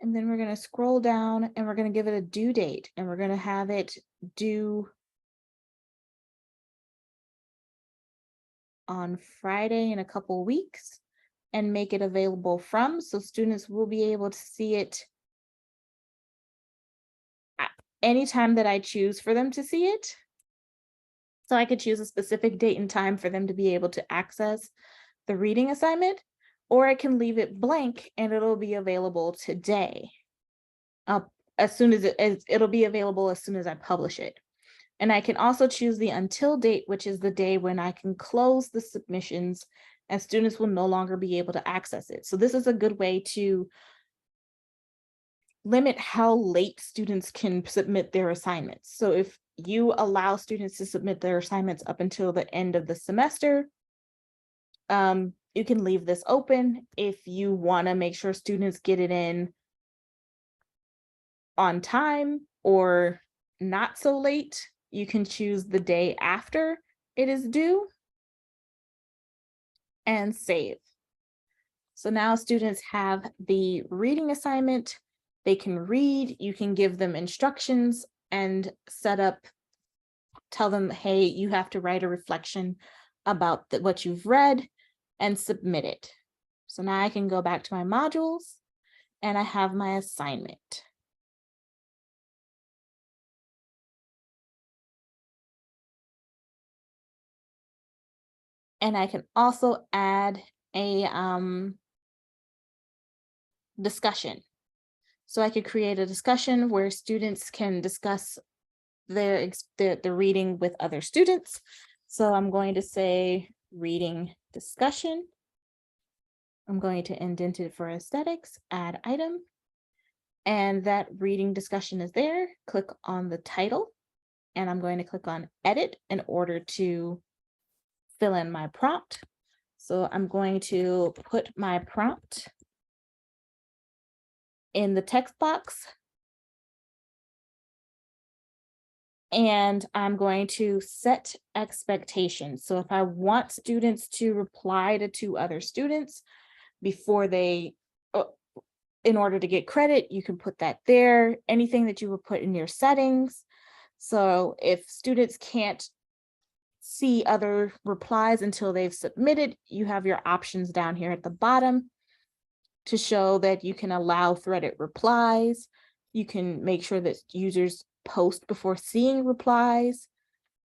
And then we're going to scroll down and we're going to give it a due date, and we're going to have it due on Friday in a couple weeks, and make it available from, so students will be able to see it anytime that I choose for them to see it. So I could choose a specific date and time for them to be able to access the reading assignment, or I can leave it blank and it'll be available today. As soon as it'll be available as soon as I publish it. And I can also choose the until date, which is the day when I can close the submissions and students will no longer be able to access it. So this is a good way to limit how late students can submit their assignments. So if you allow students to submit their assignments up until the end of the semester, you can leave this open. If you want to make sure students get it in on time or not so late, you can choose the day after it is due and save. So now students have the reading assignment. They can read, you can give them instructions and set up, tell them, hey, you have to write a reflection about what you've read and submit it. So now I can go back to my modules and I have my assignment. And I can also add a discussion. So I could create a discussion where students can discuss the reading with other students. So I'm going to say reading discussion. I'm going to indent it for aesthetics, add item. And that reading discussion is there. Click on the title and I'm going to click on edit in order to fill in my prompt. So I'm going to put my prompt in the text box. And I'm going to set expectations. So if I want students to reply to 2 other students before they, in order to get credit, you can put that there, anything that you would put in your settings. So if students can't see other replies until they've submitted, you have your options down here at the bottom to show that you can allow threaded replies. You can make sure that users post before seeing replies.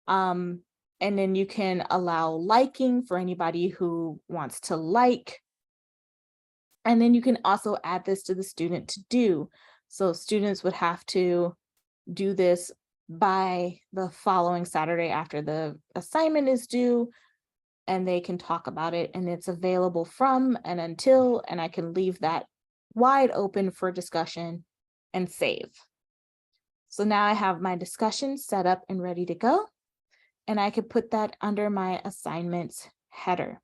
And then you can allow liking for anybody who wants to like. And then you can also add this to the student to do. So students would have to do this by the following Saturday after the assignment is due, and they can talk about it, and it's available from and until, and I can leave that wide open for discussion and save. So now I have my discussion set up and ready to go, and I could put that under my assignments header.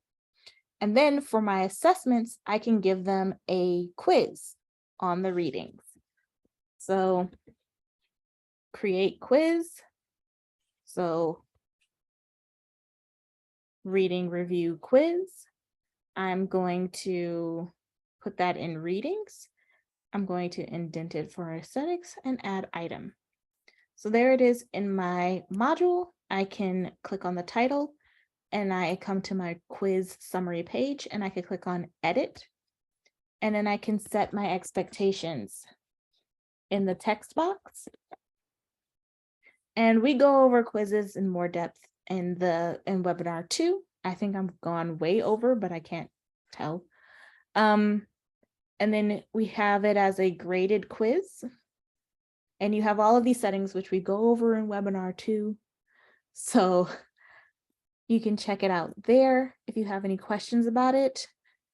And then for my assessments, I can give them a quiz on the readings. So create quiz. So reading review quiz. I'm going to put that in readings. I'm going to indent it for aesthetics and add item. So there it is in my module. I can click on the title and I come to my quiz summary page and I can click on edit. And then I can set my expectations in the text box. And we go over quizzes in more depth in webinar 2. I think I'm gone way over, but I can't tell. And then we have it as a graded quiz. And you have all of these settings, which we go over in webinar 2. So you can check it out there if you have any questions about it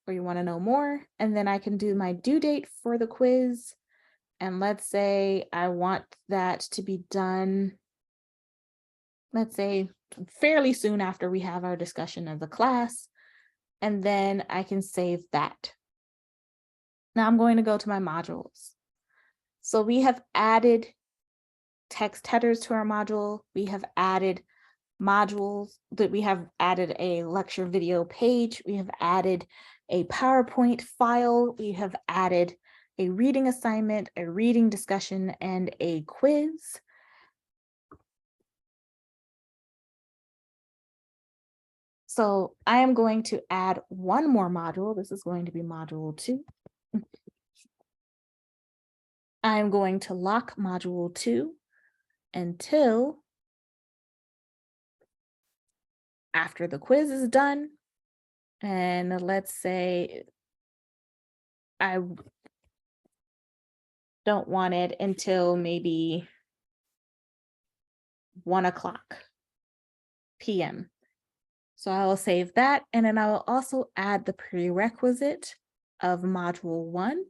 or you want to know more. And then I can do my due date for the quiz. And let's say I want that to be done, let's say fairly soon after we have our discussion of the class. And then I can save that. Now I'm going to go to my modules. So we have added text headers to our module. We have added modules that we have added a lecture video page. We have added a PowerPoint file. We have added a reading assignment, a reading discussion, and a quiz. So I am going to add one more module. This is going to be module 2. I'm going to lock module 2 until after the quiz is done. And let's say I don't want it until maybe 1:00 p.m. So I will save that, and then I will also add the prerequisite of module 1.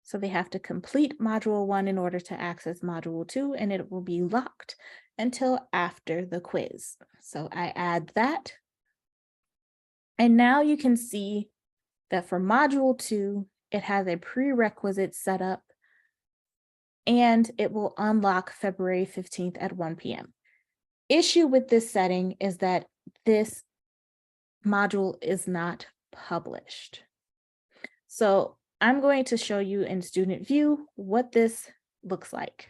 So they have to complete module 1 in order to access module 2, and it will be locked until after the quiz. So I add that. And now you can see that for module 2, it has a prerequisite set up, and it will unlock February 15th at 1 p.m. Issue with this setting is that this module is not published. So I'm going to show you in student view what this looks like.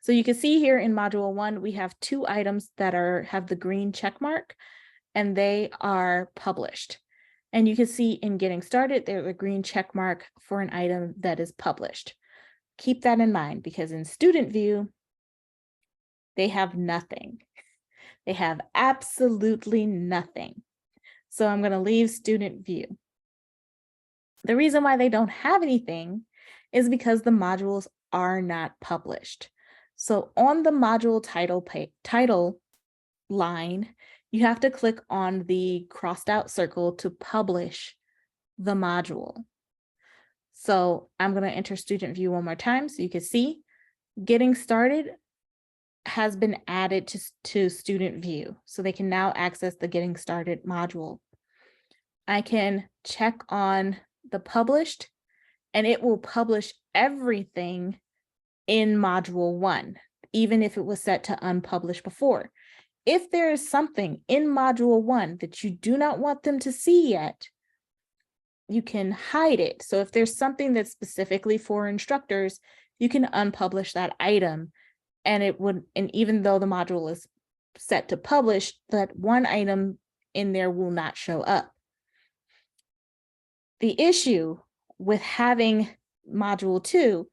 So you can see here in module 1, we have 2 items that have the green check mark, and they are published. And you can see in getting started, there's a green check mark for an item that is published. Keep that in mind, because in student view, they have nothing. They have absolutely nothing. So I'm going to leave student view. The reason why they don't have anything is because the modules are not published. So on the module title line, you have to click on the crossed out circle to publish the module. So I'm going to enter student view one more time so you can see getting started has been added to student view. So they can now access the getting started module. I can check on the published, and it will publish everything in module 1, even if it was set to unpublished before. If there is something in module 1 that you do not want them to see yet, you can hide it. So if there's something that's specifically for instructors, you can unpublish that item, and even though the module is set to publish, that one item in there will not show up. The issue with having module 2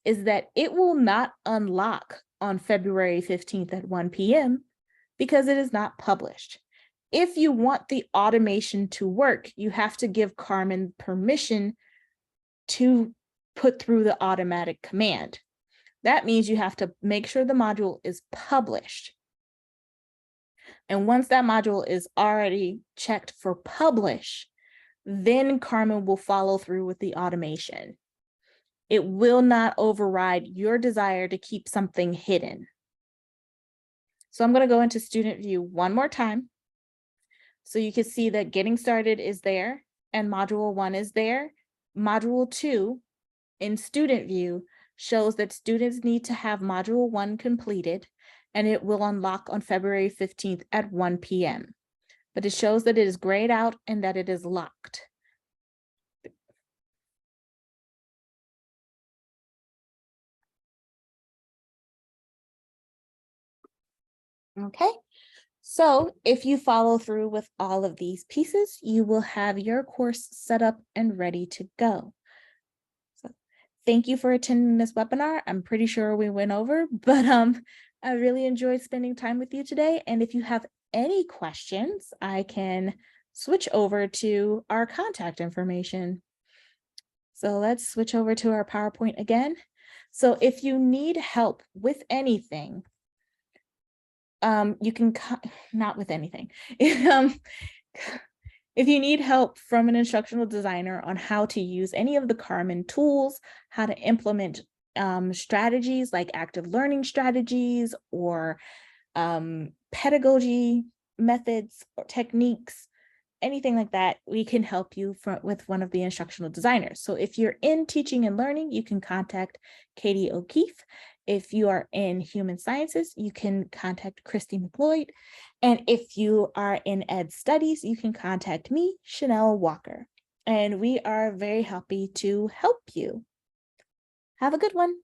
is that it will not unlock on February 15th at 1 p.m. because it is not published. If you want the automation to work, you have to give Carmen permission to put through the automatic command. That means you have to make sure the module is published. And once that module is already checked for publish, then Carmen will follow through with the automation. It will not override your desire to keep something hidden. So I'm going to go into student view one more time. So you can see that getting started is there and module 1 is there. Module 2 in student view shows that students need to have module 1 completed, and it will unlock on February 15th at 1 p.m. But it shows that it is grayed out and that it is locked. Okay, so if you follow through with all of these pieces, you will have your course set up and ready to go. So thank you for attending this webinar. I'm pretty sure we went over, but I really enjoyed spending time with you today. And if you have any questions, I can switch over to our contact information. So let's switch over to our PowerPoint again. So if you need help with anything, you can, not with anything. If you need help from an instructional designer on how to use any of the Carmen tools, how to implement strategies like active learning strategies or pedagogy methods or techniques, anything like that, we can help you with one of the instructional designers. So if you're in teaching and learning, you can contact Katie O'Keefe. If you are in human sciences, you can contact Christy McLeod. And if you are in ed studies, you can contact me, Chanel Walker. And we are very happy to help you. Have a good one.